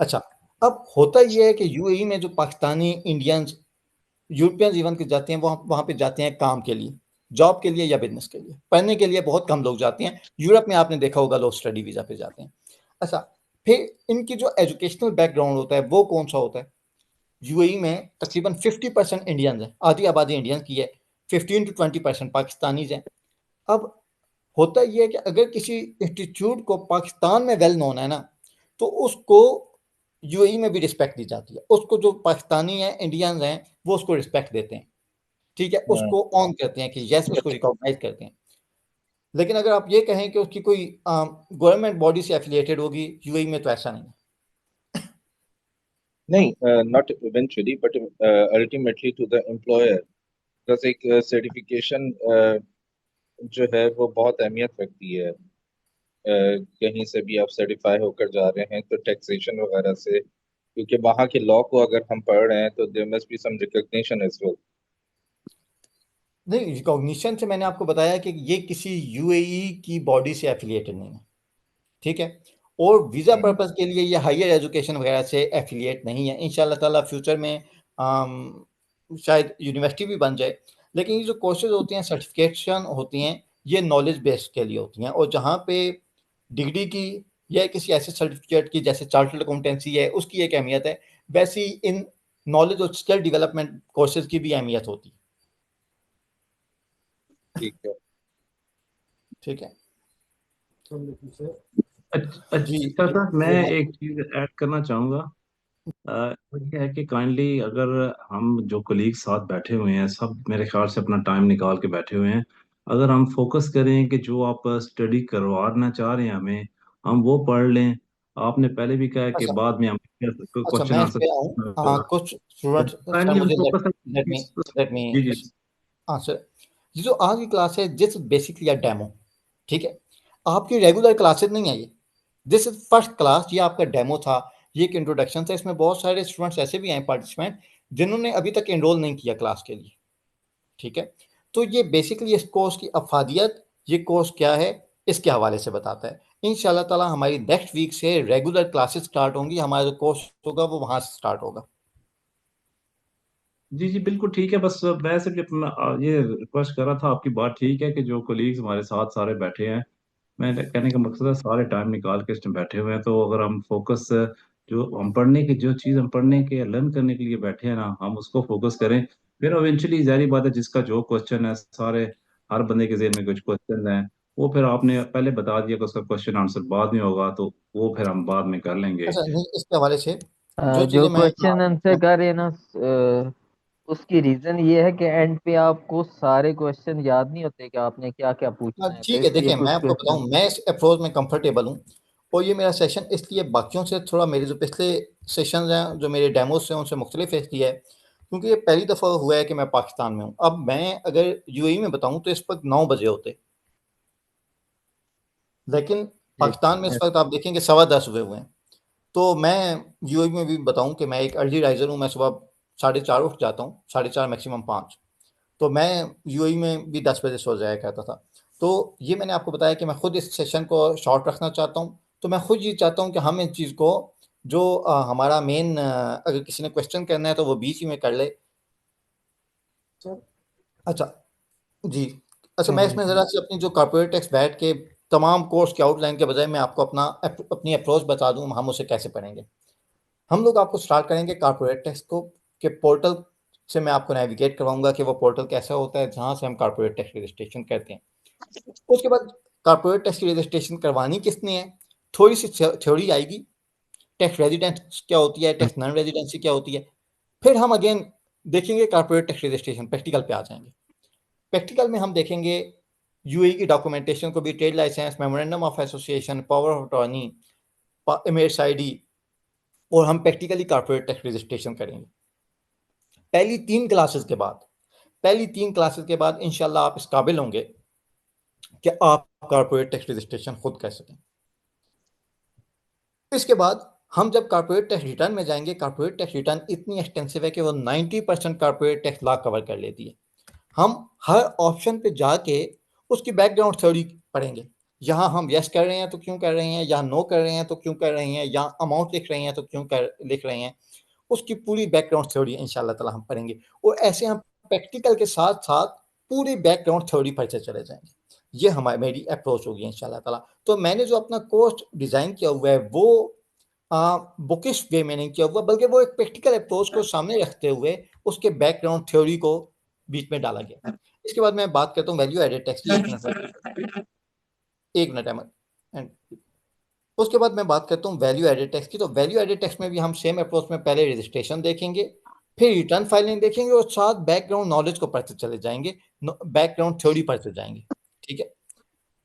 अच्छा, अब होता यह है कि यूएई में जो पाकिस्तानी, इंडियंस, यूरोपियंस इवन के जाते हैं, वहाँ पे जाते हैं काम के लिए, जॉब के लिए या बिजनेस के लिए। पढ़ने के लिए बहुत कम लोग जाते हैं। यूरोप में आपने देखा होगा लोग स्टडी वीज़ा पे जाते हैं। अच्छा, फिर इनकी जो एजुकेशनल बैकग्राउंड होता है वो कौन सा होता है? यूएई में तकरीबन 50% इंडियंस हैं, आधी आबादी इंडियंस की है, 15 to 20% पाकिस्तानीज हैं। अब होता ये है कि अगर किसी इंस्टीट्यूट को पाकिस्तान में वेल नोन है ना, तो उसको यूएई में भी रिस्पेक्ट दी जाती है। उसको जो पाकिस्तानी हैं, इंडियंस हैं, वो उसको रिस्पेक्ट देते हैं, ठीक है, उसको ऑन करते हैं कि यस, उसको रिकॉग्नाइज करते हैं। लेकिन अगर आप ये कहें कि उसकी कोई गवर्नमेंट बॉडी से एफिलिएटेड होगी, यूएई में तो ऐसा नहीं है। नहीं, not eventually, but ultimately to the employer. बस एक सर्टिफिकेशन जो है वो बहुत अहमियत रखती है। कहीं से भी आप सर्टिफाई होकर जा रहे हैं तो टैक्सेशन वगैरह से, क्योंकि वहाँ के लॉ को अगर हम पढ़ रहे हैं तो there must be some recognition as well. नहीं, रिकॉग्निशन से मैंने आपको बताया कि ये किसी यूएई की बॉडी से एफिलिएटेड नहीं है, ठीक है, और वीज़ा पर्पस के लिए ये हायर एजुकेशन वगैरह से एफिलिएट नहीं है। इंशाल्लाह ताला फ्यूचर में शायद यूनिवर्सिटी भी बन जाए। लेकिन ये जो कोर्सेज होती हैं, सर्टिफिकेशन होती हैं, ये नॉलेज बेस्ड के लिए होती हैं, और जहाँ पे डिग्री की या किसी ऐसे सर्टिफिकेट की जैसे चार्टर्ड अकाउंटेंसी है, उसकी एक अहमियत है, वैसी इन नॉलेज और स्किल डेवलपमेंट कोर्सेज की भी अहमियत होती है। ठीक है, ठीक है जी। अच्छा सर, मैं जी हाँ। एक चीज ऐड करना चाहूँगा। वो ये है कि काइंडली अगर हम जो कलीग साथ बैठे हुए हैं, सब मेरे ख्याल से अपना टाइम निकाल के बैठे हुए हैं, अगर हम फोकस करें कि जो आप स्टडी करवाना चाह रहे हैं हमें, हम वो पढ़ लें। आपने पहले भी कहा कि अच्छा बाद में हम अच्छा, क्वेश्चन मैं इस आंसर। पे आऊँ। कुछ तो स्टूडेंट्स सर, काइंडली हम मुझे focus. Let me let me जी जी हाँ सर, ये जो आज की क्लास है, दिस बेसिकली अ डेमो, ठीक है, आपकी रेगुलर क्लासेस नहीं है ये, दिस इज फर्स्ट क्लास, ये आपका डेमो था, ये एक इंट्रोडक्शन था। इसमें बहुत सारे स्टूडेंट्स ऐसे भी हैं पार्टिसिपेंट जिन्होंने अभी तक एनरोल नहीं किया क्लास के लिए, ठीक है। तो ये बेसिकली इस कोर्स की अफादियत, ये कोर्स क्या है, इसके हवाले से बताता है। इंशाल्लाह ताला हमारी नेक्स्ट वीक से रेगुलर क्लासेस स्टार्ट होंगी, हमारा जो कोर्स होगा वो वहाँ से स्टार्ट होगा। जी जी, बिल्कुल ठीक है। बस मैं सिर्फ ये रिक्वेस्ट कर रहा था, आपकी बात ठीक है कि जो कोलीग्स हमारे साथ सारे बैठे हैं, मैं कहने का मकसद है सारे टाइम निकाल के इस टाइम बैठे हुए हैं, तो अगर हम फोकस जो हम पढ़ने की जो चीज़ हम पढ़ने के लर्न करने के लिए बैठे हैं ना, हम उसको फोकस करें। फिर इवेंचुअली जारी बात है, जिसका जो क्वेश्चन है, सारे हर बंदे के ज़हन में कुछ क्वेश्चन हैं, वो फिर आपने पहले बता दिया कि उसका क्वेश्चन आंसर बाद में होगा, तो वो फिर हम बाद में कर लेंगे। अच्छा नहीं, इसके हवाले से जो जो चीज़ें मैं क्वेश्चन आंसर कर रहे हैं ना, उसकी रीजन ये है कि एंड पे आपको सारे क्वेश्चन याद नहीं होते कि आपने क्या क्या पूछना है, तो ठीक है, इसलिए देखिए मैं कुछ आपको क्वेश्चन। बताऊं, मैं इस अप्रोच में कंफर्टेबल हूं, और ये मेरा सेशन इसलिए बाकियों से थोड़ा, मेरे जो पिछले सेशंस हैं, जो मेरे डेमोस हैं, उनसे मुख्तलिफ है इसलिए है क्योंकि ये पहली दफ़ा हुआ है कि मैं पाकिस्तान में हूँ। अब मैं अगर यूएई में बताऊं तो इस वक्त 9 बजे होते, लेकिन पाकिस्तान में इस वक्त आप देखेंगे 10:15 हुए हुए हैं। तो मैं यूएई में भी बताऊं कि मैं एक अर्ली राइजर हूँ, मैं सुबह 4:30 उठ जाता हूँ, 4:30 मैक्सिमम 5। तो मैं यूएई में भी 10 बजे सो जाया करता था। तो ये मैंने आपको बताया कि मैं खुद इस सेशन को शॉर्ट रखना चाहता हूँ। तो मैं खुद ये चाहता हूँ कि हम इस चीज़ को जो हमारा मेन, अगर किसी ने क्वेश्चन करना है तो वो बीच ही में कर ले। अच्छा जी, अच्छा मैं इसमें ज़रा सी अपनी जो कॉर्पोरेट टैक्स बैठ के तमाम कोर्स के आउटलाइन के बजाय मैं आपको अपनी अप्रोच बता दूँ, हम उसे कैसे पढ़ेंगे। हम लोग आपको स्टार्ट करेंगे कॉर्पोरेट टैक्स को के पोर्टल से, मैं आपको नेविगेट करवाऊंगा कि वो पोर्टल कैसा होता है जहाँ से हम कॉर्पोरेट टैक्स रजिस्ट्रेशन करते हैं। उसके बाद कॉर्पोरेट टैक्स की रजिस्ट्रेशन करवानी किसने है, थोड़ी सी थ्योरी आएगी, टैक्स रेजिडेंस क्या होती है, टैक्स नॉन रेजिडेंसी क्या होती है। फिर हम अगेन देखेंगे कॉर्पोरेट टैक्स रजिस्ट्रेशन, प्रैक्टिकल पे आ जाएंगे। प्रैक्टिकल में हम देखेंगे यूएई की डॉक्यूमेंटेशन को भी, trade licence, memorandum of association, power of attorney, image ID, और हम प्रैक्टिकली कॉर्पोरेट टैक्स रजिस्ट्रेशन करेंगे। पहली तीन क्लासेस के बाद इंशाल्लाह आप इस काबिल होंगे कि आप कॉर्पोरेट टैक्स रजिस्ट्रेशन खुद कर सकें। इसके बाद हम जब कॉर्पोरेट टैक्स रिटर्न में जाएंगे, कॉर्पोरेट टैक्स रिटर्न इतनी एक्सटेंसिव है कि वो 90% कॉर्पोरेट टैक्स लॉ कवर कर लेती है। हम हर ऑप्शन पे जाके उसकी बैकग्राउंड थ्योरी पढ़ेंगे। यहाँ हम यस कर रहे हैं तो क्यों कर रहे हैं, यहाँ नो कर रहे हैं तो क्यों कर रहे हैं, यहाँ अमाउंट लिख रहे हैं तो क्यों लिख रहे हैं, उसकी पूरी बैकग्राउंड थ्योरी इंशाल्लाह ताला हम पढ़ेंगे। और ऐसे हम प्रैक्टिकल के साथ साथ पूरी बैकग्राउंड थ्योरी पढ़ते चले जाएंगे। ये मेरी अप्रोच होगी इंशाल्लाह ताला। तो मैंने जो अपना कोर्स डिज़ाइन किया हुआ है वो बुकिश वे में नहीं किया हुआ, बल्कि वो एक प्रैक्टिकल अप्रोच को सामने रखते हुए उसके बैकग्राउंड थ्योरी को बीच में डाला गया। इसके बाद मैं बात करता हूँ वैल्यू एडेड टैक्स की। एक मिनट अहमद। एंड उसके बाद मैं बात करता हूँ वैल्यू एडेड टैक्स की। तो वैल्यू एडेड टैक्स में भी हम सेम अप्रोच में पहले रजिस्ट्रेशन देखेंगे, फिर रिटर्न फाइलिंग देखेंगे और साथ बैकग्राउंड नॉलेज को पढ़ते चले जाएंगे, बैकग्राउंड थ्योरी पढ़ते जाएंगे। ठीक है,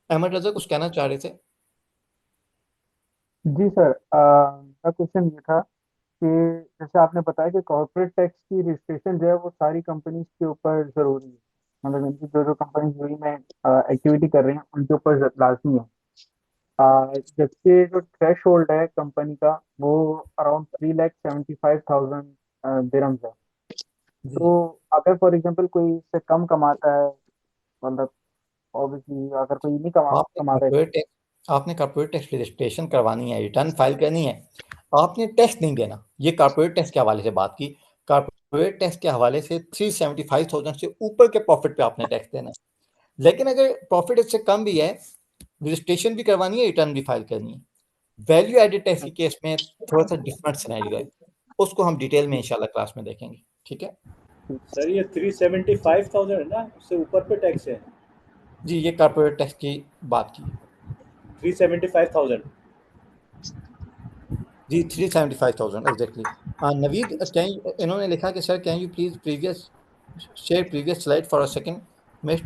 अहमद रजा कुछ कहना चाह रहे थे? जी सर, मेरा क्वेश्चन ये था कि जैसे आपने बताया कि कॉर्पोरेट टैक्स की रजिस्ट्रेशन जो है वो सारी कंपनीज के ऊपर जरूरी है, मतलब इनकी जो जो कंपनी यूएई में एक्टिविटी कर रही हैं उनके ऊपर लाजमी है। जबकि जो थ्रेश होल्ड है कंपनी का वो अराउंड 3,75,000 दिरहम्स है। तो अगर फॉर एग्जांपल कोई इससे कम कमाता है, मतलब ऑब्वियसली अगर कोई नहीं कमा रहा है। आपने कॉर्पोरेट टैक्स रजिस्ट्रेशन करवानी है, रिटर्न फाइल करनी है, आपने टैक्स नहीं देना। ये कॉर्पोरेट टैक्स के हवाले से बात की। कॉर्पोरेट टैक्स के हवाले से 375,000 से ऊपर के प्रॉफिट पे आपने टैक्स देना है। लेकिन अगर प्रॉफिट इससे कम भी है, रजिस्ट्रेशन भी करवानी है, रिटर्न भी फाइल करनी है। वैल्यू एडेड टैक्स के केस में थोड़ा सा डिफरेंट सिनेरियो है, उसको हम डिटेल में इंशाल्लाह क्लास में देखेंगे। ठीक है सर, ये 375,000 है ना, उससे ऊपर पे टैक्स है? जी, ये कॉर्पोरेट टैक्स की बात की। 375,000। जी 375,000 एग्जैक्टली। नवीद, इन्होंने लिखा कि sir can you please share previous slide for a second mist.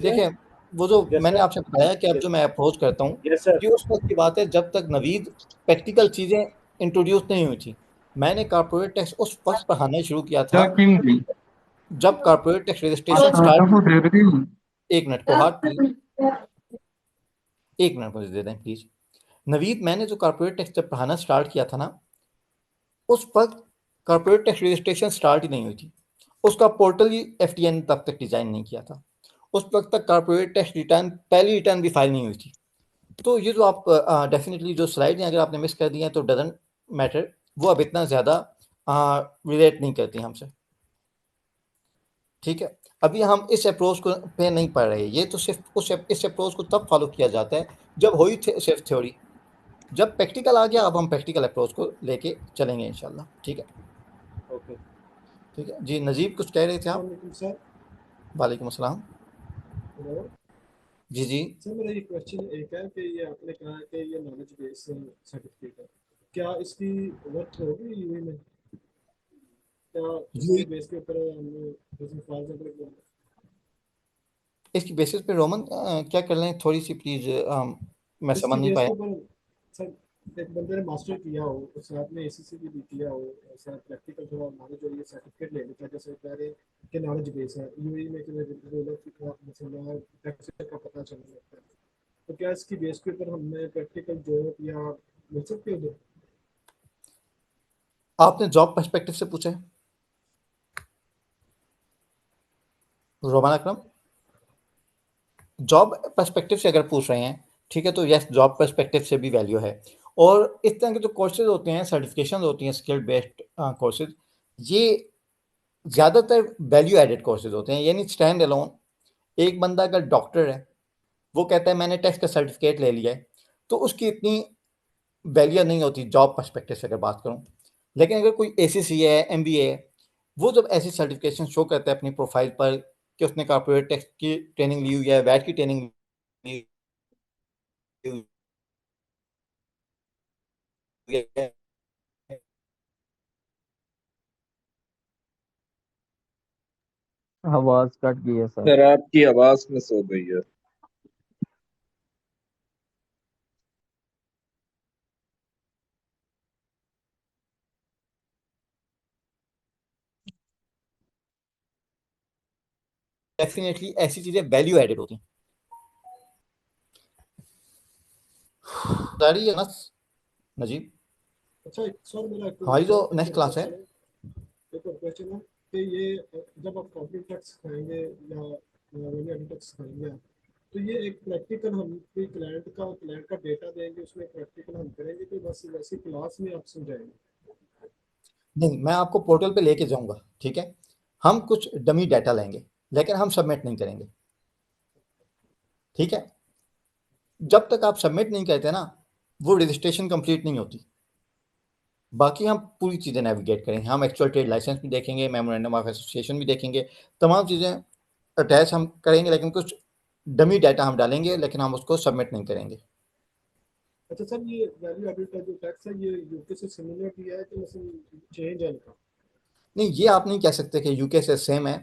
देखें, वो जो Yes, मैंने sir. आपसे बताया कि अब जो मैं अप्रोच करता हूँ, Yes, sir. ये उस वक्त की बात है जब तक नवीद प्रैक्टिकल चीज़ें इंट्रोड्यूस नहीं हुई थी। मैंने कॉर्पोरेट टैक्स उस वक्त पढ़ाना शुरू किया था जब कॉर्पोरेट टैक्स रजिस्ट्रेशन स्टार्ट। एक मिनट को हाथ प्लीज, एक मिनट मुझे दे दें प्लीज। नवीद, मैंने जो कॉर्पोरेट टैक्स जब पढ़ाना स्टार्ट किया था ना, उस वक्त कॉर्पोरेट टैक्स रजिस्ट्रेशन स्टार्ट ही नहीं हुई थी। उसका पोर्टल ही एफटीएन तब तक डिजाइन नहीं किया था। उस वक्त तक कॉर्पोरेट टैक्स रिटर्न, पहली रिटर्न भी फाइल नहीं हुई थी। तो ये जो आप डेफिनेटली जो स्लाइड हैं अगर आपने मिस कर दी हैं तो डजंट मैटर, वो अब इतना ज़्यादा रिलेट नहीं करती हमसे। ठीक है, अभी हम इस अप्रोच को पे नहीं पढ़ रहे। ये तो सिर्फ इस अप्रोच को तब फॉलो किया जाता है जब हुई सिर्फ थ्योरी। जब प्रैक्टिकल आ गया, अब हम प्रैक्टिकल अप्रोच को लेके चलेंगे इंशाल्लाह। ठीक है, ओके। ठीक है जी। नजीब कुछ कह रहे थे आप? सर, वालेकुम अस्सलाम। हेलो जी जी सर, मेरा ये क्वेश्चन एक है कि ये आपने कहा कि ये नॉलेज बेस सर्टिफिकेट है, क्या इसकी वर्थ होगी यूए में? क्या इसके जी, बेस के ऊपर हमने जैसे फॉर एग्जांपल इसकी बेसिस पे रोमन क्या कर लें, थोड़ी सी प्लीज, मैं समझ इसकी नहीं बेस पाया। के ऊपर सर एक बंदे ने मास्टर किया हो और साथ में एसीसी भी किया हो और साथ प्रैक्टिकल थोड़ा नॉलेज और ये सर्टिफिकेट ले लेता है, जैसे कह रहे हैं कि नॉलेज बेस है यूए में कि रूलर की मसला टैक्सेशन का पता चलने लगता है, तो क्या इसकी बेस के ऊपर हमें प्रैक्टिकल जॉब या मिल सकती है उधर? आपने जॉब पर्सपेक्टिव से पूछा है रोमान अकरम? जॉब पर्सपेक्टिव से अगर पूछ रहे हैं, ठीक है, तो यस, जॉब पर्सपेक्टिव से भी वैल्यू है। और इस तरह के जो कोर्सेज होते हैं, सर्टिफिकेशन होती हैं, स्किल बेस्ड कोर्सेज, ये ज़्यादातर वैल्यू एडेड कोर्सेज होते हैं। यानी स्टैंड अलोन एक बंदा अगर डॉक्टर है, वो कहता है मैंने टेस्ट का सर्टिफिकेट ले लिया है, तो उसकी इतनी वैल्यू नहीं होती जॉब पर्सपेक्टिव से अगर बात करूँ। लेकिन अगर कोई एसीसी है, एमबीए है, वो जब ऐसी सर्टिफिकेशन शो करता है अपनी प्रोफाइल पर कि उसने कॉर्पोरेट टैक्स की ट्रेनिंग ली हुई है, वैट की ट्रेनिंग ली हुई है, आवाज कट गई है सर। सर आपकी आवाज मिस हो गई है। डेफिनेटली ऐसी चीजें वैल्यू एडेड होती हैं। सारी है ना नजीब? अच्छा सर, मेरा हमारी जो एक नेक्स्ट और क्लास है, क्वेश्चन है, एक और क्वेश्चन है कि ये जब आप कॉर्पोरेट टैक्स सिखाएंगे या रेवेन्यू टैक्स सिखाएंगे आप, तो ये एक प्रैक्टिकल हम कोई क्लाइंट का डेटा देंगे, उसमें प्रैक्टिकल हम करेंगे कि बस वैसी क्लास में आप समझाएंगे? नहीं, मैं आपको पोर्टल पे लेके जाऊंगा। ठीक है, हम कुछ डमी डाटा लेंगे, लेकिन हम सबमिट नहीं करेंगे। ठीक है, जब तक आप सबमिट नहीं करते ना, वो रजिस्ट्रेशन कंप्लीट नहीं होती। बाकी हम पूरी चीज़ें नेविगेट करेंगे, हम एक्चुअल ट्रेड लाइसेंस भी देखेंगे, मेमोरेंडम ऑफ एसोसिएशन भी देखेंगे, तमाम चीज़ें अटैच हम करेंगे, लेकिन कुछ डमी डाटा हम डालेंगे, लेकिन हम उसको सबमिट नहीं करेंगे। अच्छा सर, ये वैल्यू एडेड का जो टैक्स है, ये यूके से सिमिलर किया है कि मतलब चेंज है इनका? नहीं, ये आप नहीं कह सकते कि यूके से सेम है।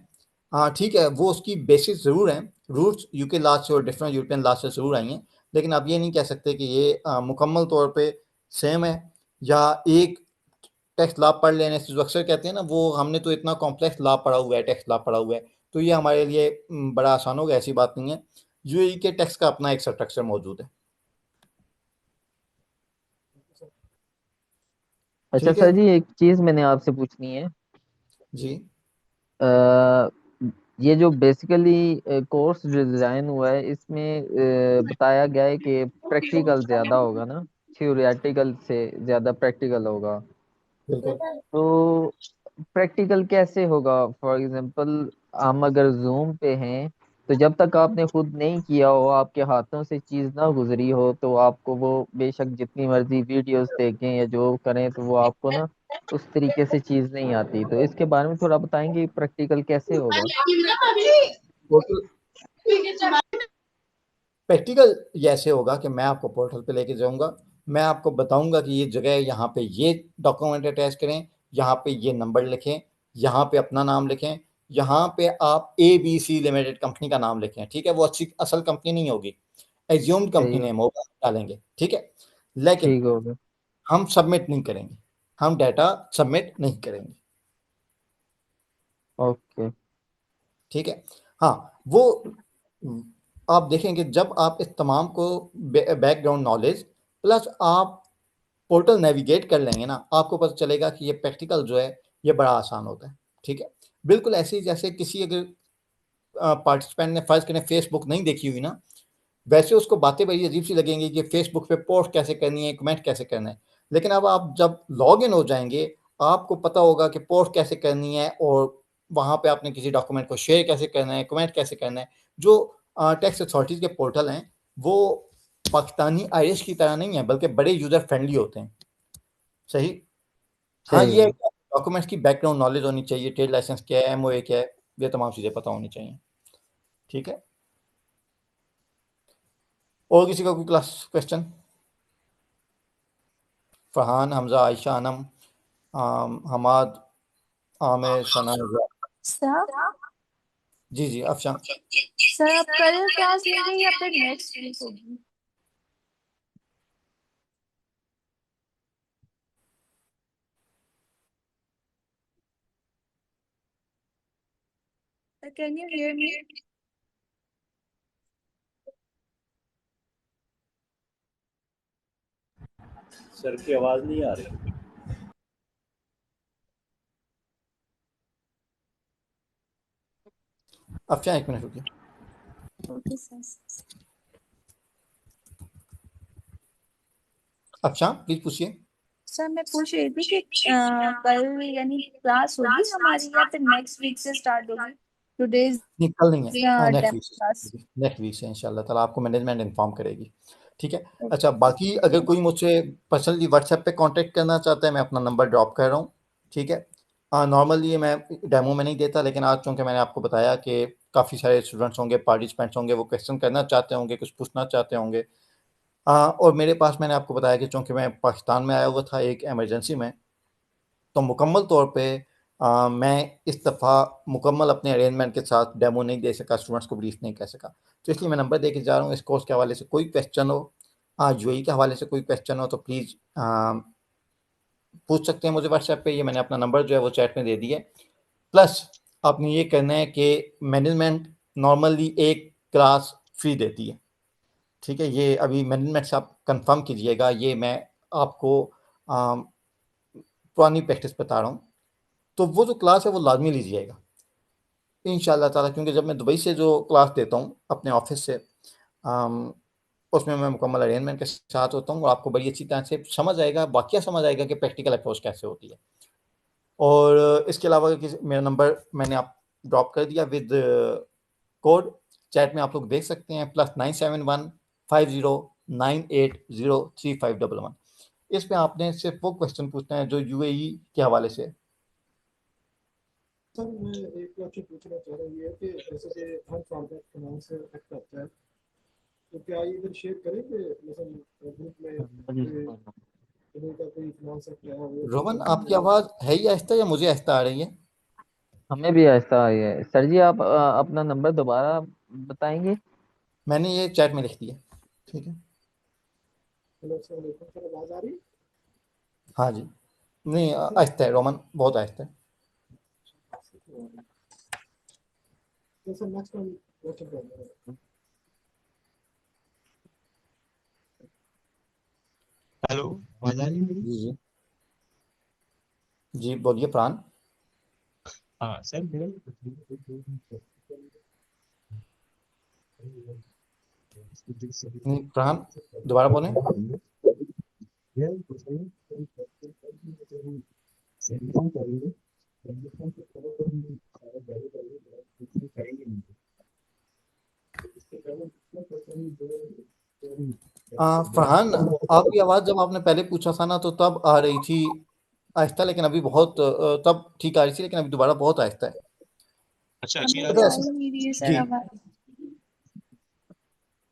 हाँ ठीक है, वो उसकी बेसिस ज़रूर हैं, रूट्स यूके लॉ से और डिफरेंट यूरोपियन लॉ से ज़रूर आई हैं, लेकिन आप ये नहीं कह सकते कि ये मुकम्मल तौर पे सेम है, या एक टैक्स लॉ पढ़ लेने से, जो अक्सर कहते हैं ना, वो हमने तो इतना कॉम्प्लेक्स लॉ पढ़ा हुआ है, टैक्स लॉ पढ़ा हुआ है, तो ये हमारे लिए बड़ा आसान होगा। ऐसी बात नहीं है, यूएई के टैक्स का अपना एक स्ट्रक्चर मौजूद है। अच्छा ठीक है सर जी, एक चीज मैंने आपसे पूछनी है। जी। अ, ये जो बेसिकली कोर्स जो डिजाइन हुआ है, इसमें बताया गया है कि प्रैक्टिकल ज्यादा होगा ना, थ्योरेटिकल से ज्यादा प्रैक्टिकल होगा। बिल्कुल। तो प्रैक्टिकल कैसे होगा? फॉर एग्जांपल हम अगर जूम पे हैं, तो जब तक आपने खुद नहीं किया हो, आपके हाथों से चीज ना गुजरी हो, तो आपको वो बेशक जितनी मर्जी वीडियोस देखें या जो करें, तो वो आपको ना उस तरीके से चीज नहीं आती। तो इसके बारे में थोड़ा बताएंगे प्रैक्टिकल कैसे होगा? टोटल प्रैक्टिकल ये ऐसे होगा कि मैं आपको पोर्टल पे लेके जाऊंगा, मैं आपको बताऊंगा कि ये जगह है, यहाँ पे ये डॉक्यूमेंट अटैच करें, यहाँ पे ये नंबर लिखें, यहाँ पे अपना नाम लिखें, यहाँ पे आप ABC लिमिटेड कंपनी का नाम लिखें। ठीक है, वो अच्छी असल कंपनी नहीं होगी, एज्यूम्ड कंपनी सही, नेम होगा, डालेंगे। ठीक है, लेकिन ठीक होगा। हम सबमिट नहीं करेंगे, हम डाटा सबमिट नहीं करेंगे। ओके। ठीक है। हाँ, वो आप देखेंगे जब आप इस तमाम को बैकग्राउंड नॉलेज प्लस आप पोर्टल नेविगेट कर लेंगे ना, आपको पता चलेगा कि ये प्रैक्टिकल जो है ये बड़ा आसान होता है। ठीक है, बिल्कुल ऐसे ही जैसे किसी अगर पार्टिसिपेंट ने फर्ज करें फेसबुक नहीं देखी हुई ना, वैसे उसको बातें बड़ी अजीब सी लगेंगी कि फेसबुक पे पोस्ट कैसे करनी है, कमेंट कैसे करना है, लेकिन अब आप जब लॉग इन हो जाएंगे, आपको पता होगा कि पोस्ट कैसे करनी है, और वहाँ पे आपने किसी डॉक्यूमेंट को शेयर कैसे करना है, कमेंट कैसे करना है। जो टैक्स अथॉरिटीज़ के पोर्टल हैं, वो पाकिस्तानी आईरिश की तरह नहीं है, बल्कि बड़े यूज़र फ्रेंडली होते हैं। सही। हाँ, सही ये है। डॉक्यूमेंट्स की बैकग्राउंड नॉलेज होनी चाहिए, ट्रेड लाइसेंस क्या है, एमओए क्या है, ये तमाम चीज़ें पता होनी चाहिए। ठीक है, और किसी का कोई class question? Farhan, Hamza, Ayesha, Anam, Hamad, Aamir, Sana, sir जी जी, अफशान। सर आप कल क्लास लेंगे या फिर नेक्स्ट वीक होगी? Can you hear me? Sir की आवाज़ नहीं आ रही। अफशान, एक मिनट रुकिए। Okay sir. अफशान प्लीज पूछिए। सर मैं पूछ रही थी कि कल यानी क्लास होगी हमारी या फिर नेक्स्ट वीक से स्टार्ट होगी? टुडेज नहीं, कल नहीं है, नेक्स्ट डेमो वीक क्लास। से, नेक्स्ट वीक से इंशाल्लाह ताला आपको मैनेजमेंट इन्फॉर्म करेगी। ठीक है। अच्छा, बाकी अगर कोई मुझसे पर्सनली व्हाट्सएप पे कांटेक्ट करना चाहता है, मैं अपना नंबर ड्रॉप कर रहा हूँ। ठीक है। नॉर्मली मैं डेमो में नहीं देता, लेकिन आज चूँकि मैंने आपको बताया कि काफ़ी सारे स्टूडेंट्स होंगे, पार्टिसिपेंट्स होंगे, वो क्वेश्चन करना चाहते होंगे, कुछ पूछना चाहते होंगे, और मेरे पास मैंने आपको बताया कि चूँकि मैं पाकिस्तान में आया हुआ था एक इमरजेंसी में, तो मुकम्मल तौर पे मैं इस दफ़ा मुकम्मल अपने अरेंजमेंट के साथ डेमो नहीं दे सका, स्टूडेंट्स को ब्रीफ नहीं कर सका, तो इसलिए मैं नंबर दे के जा रहा हूँ। इस कोर्स के हवाले से कोई क्वेश्चन हो, यूएई के हवाले से कोई क्वेश्चन हो, तो प्लीज़ पूछ सकते हैं मुझे व्हाट्सएप पे। ये मैंने अपना नंबर जो है वो चैट में दे दिया है। प्लस आपने ये करना है कि मैनेजमेंट नॉर्मली एक क्लास फ्री देती है। ठीक है, ये अभी मैनेजमेंट से आप कंफर्म कीजिएगा, ये मैं आपको पुरानी प्रैक्टिस बता रहा हूँ। तो वो जो क्लास है वो लाजमी लीजिएगा इंशाल्लाह ताला, क्योंकि जब मैं दुबई से जो क्लास देता हूँ अपने ऑफिस से, उसमें मैं मुकम्मल अरेंजमेंट के साथ होता हूँ, और आपको बड़ी अच्छी तरह से समझ आएगा, वाक़या समझ आएगा कि प्रैक्टिकल अप्रोच कैसे होती है। और इसके अलावा मेरा नंबर मैंने आप ड्रॉप कर दिया विद कोड, चैट में आप लोग देख सकते हैं, +97150 980351. इसमें आपने सिर्फ वो क्वेश्चन पूछना है जो यूएई के हवाले से है. सर मैं एक क्वेश्चन पूछना चाह रहा हूँ ये कि जैसे कि हर फॉर्मेट फाइनेंस एक्ट आता है तो क्या ये इधर शेयर करेंगे मतलब ग्रुप में इधर का कोई फाइनेंस एक्ट है वो रोमन, आपकी आवाज़ है ही आहिस्ता या मुझे आहिस्ता आ रही है? हमें भी ऐसा ही है सर जी। आप अपना नंबर दोबारा बताएंगे? मैंने ये चैट में लिख दिया. ठीक है. हेलो सर आवाज़ आ रही है? हाँ जी. नहीं, आहिस्ता है रोमन, बहुत आहिस्ता है. तो सर नेक्स्ट टाइम क्वेश्चन करेंगे. हेलो, आवाज आ रही है मेरी? जी जी बोलिए प्राण. हाँ सर, मेरा नहीं, प्राण दोबारा बोलें. फरहान, आपकी आवाज़ जब आपने पहले पूछा था ना तो तब आ रही थी आहिस्ता, लेकिन अभी बहुत तब ठीक आ रही थी, लेकिन अभी दोबारा बहुत आहिस्ता है. अच्छा हमें अच्छा, तो आ ही नहीं रही है सर जी आवाज.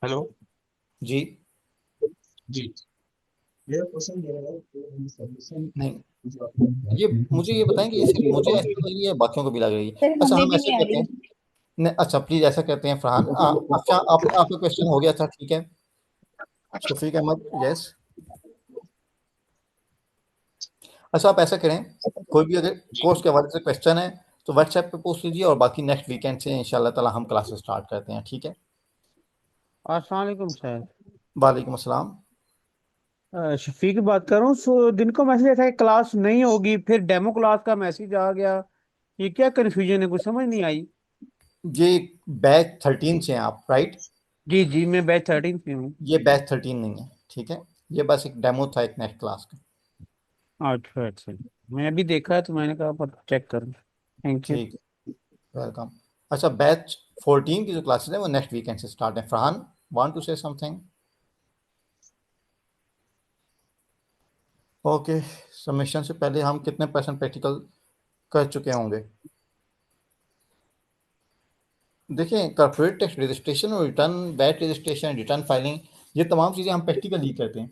हेलो जी. जी, मेरा क्वेश्चन ये है नहीं, ये मुझे ये बताएं कि ये सिर्फ मुझे ऐसी लग रही है, बाकियों को भी लग रही है? सर अच्छा, हमें हम भी ऐसे नहीं आ करते रही. हैं. नहीं, अच्छा प्लीज ऐसा करते हैं फरहान. अच्छा, आपका क्वेश्चन हो गया था, ठीक है. शफीक अहमद, यस. अच्छा, आप ऐसा करें, कोई भी अगर कोर्स के हवाले से क्वेश्चन है तो व्हाट्सएप पे पूछ लीजिए, और बाकी नेक्स्ट वीकेंड से इंशाल्लाह ताला हम क्लासेस स्टार्ट करते हैं. ठीक है. अस्सलाम वालेकुम सर। वालेकुम अस्सलाम. शफीक की बात कर रहा हूँ। सो दिन को मैसेज था कि क्लास नहीं होगी, फिर डेमो क्लास का मैसेज आ गया। ये क्या कंफ्यूजन है, कुछ समझ नहीं आई। ये बैच 13 से हैं आप, राइट? जी जी, मैं बैच 13 पे हूँ। ये बैच 13 नहीं है, ठीक है. ये बस एक डेमो था एक नेक्स्ट क्लास का. अच्छा अच्छा, मैं भी देखा है तो मैंने कहा पर चेक करूँ। Thank you. ठीक है, वेलकम. अच्छा, बैच 14 की जो क्लासेस है वो नेक्स्ट वीकेंड से स्टार्ट है. Farhan, want to say something? Okay. Submission से पहले हम कितने परसेंट प्रैक्टिकल कर चुके होंगे? देखिए, कॉर्पोरेट टैक्स रजिस्ट्रेशन और return, VAT registration, return filing, ये तमाम चीज़ें हम प्रैक्टिकल ही करते हैं.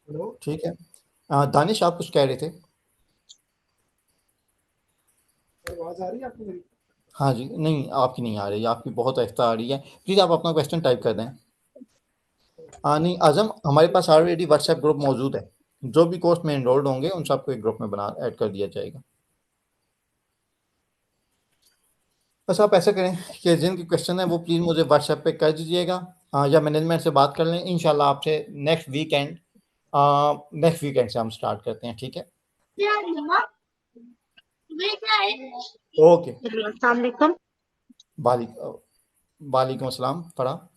हेलो ठीक है. दानिश, आप कुछ कह रहे थे? सर आवाज़ आ रही है आपको मेरी? हाँ जी. नहीं, आपकी नहीं आ रही, आपकी बहुत आहिस्ता आ रही है. प्लीज़ आप अपना क्वेश्चन टाइप कर दें. नहीं आजम, हमारे पास ऑलरेडी व्हाट्सएप ग्रुप मौजूद है. जो भी कोर्स में एनरोल्ड होंगे उन सबको एक ग्रुप में बना ऐड कर दिया जाएगा. बस आप ऐसा करें कि जिनके क्वेश्चन है वो प्लीज़ मुझे व्हाट्सएप पे कर दीजिएगा, या मैनेजमेंट से बात कर लें. इंशाल्लाह आपसे नेक्स्ट वीकेंड से हम स्टार्ट करते हैं. ठीक है. ओके. अस्सलाम वालेकुम अस्सलाम. फरा,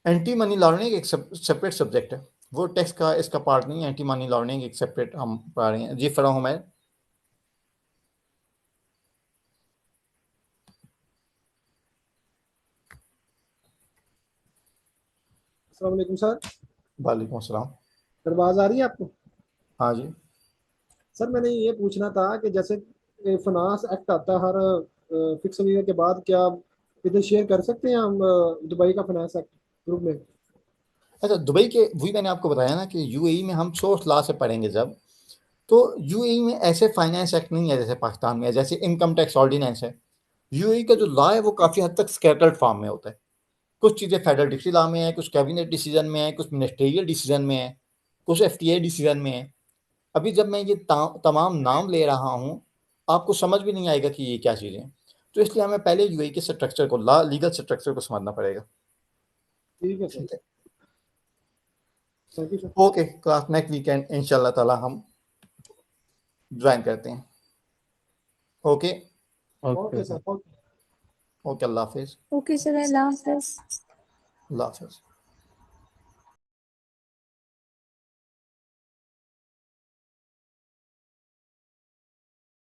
एंटी मनी लॉन्ड्रिंग एक सेपरेट सब्जेक्ट है, वो टैक्स का इसका पार्ट नहीं है. एंटी मनी लॉन्ड्रिंग एक सेपरेट हम पढ़ा रहे हैं. जी फरा हूँ मैं. अस्सलाम वालेकुम सर. वालेकुम अस्सलाम. सर आवाज़ आ रही है आपको? हाँ जी. सर मैंने ये पूछना था कि जैसे फाइनेंस एक्ट आता है हर फिक्स ईयर के बाद, क्या इधर शेयर कर सकते हैं हम दुबई का फाइनेंस एक्ट ग्रुप में? अच्छा, दुबई के वही मैंने आपको बताया ना कि यूएई में हम सोर्स लॉ से पढ़ेंगे जब, तो यूएई में ऐसे फाइनेंस एक्ट नहीं है जैसे पाकिस्तान में है. जैसे इनकम टैक्स ऑर्डिनेंस है, यूएई का जो लॉ है वो काफ़ी हद तक स्कैटर्ड फॉर्म में होता है. कुछ चीज़ें फेडरल डिक्री लॉ में है, कुछ कैबिनेट डिसीजन में है, कुछ मिनिस्ट्रियल डिसीजन में है, कुछ एफटीए डिसीजन में है. अभी जब मैं ये तमाम नाम ले रहा हूँ, आपको समझ भी नहीं आएगा कि ये क्या चीज़ें हैं. तो इसलिए हमें पहले यूएई के स्ट्रक्चर को, लॉ लीगल स्ट्रक्चर को समझना पड़ेगा. ठीक है सर. ठीक है. Thank you sir. Okay, class next weekend इंशाल्लाह ताला हम ज्वाइन करते हैं. ओके. Okay sir. ओके, अल्लाह हाफिज़. ओके सर, अल्लाह हाफिज. अल्लाह हाफिज़.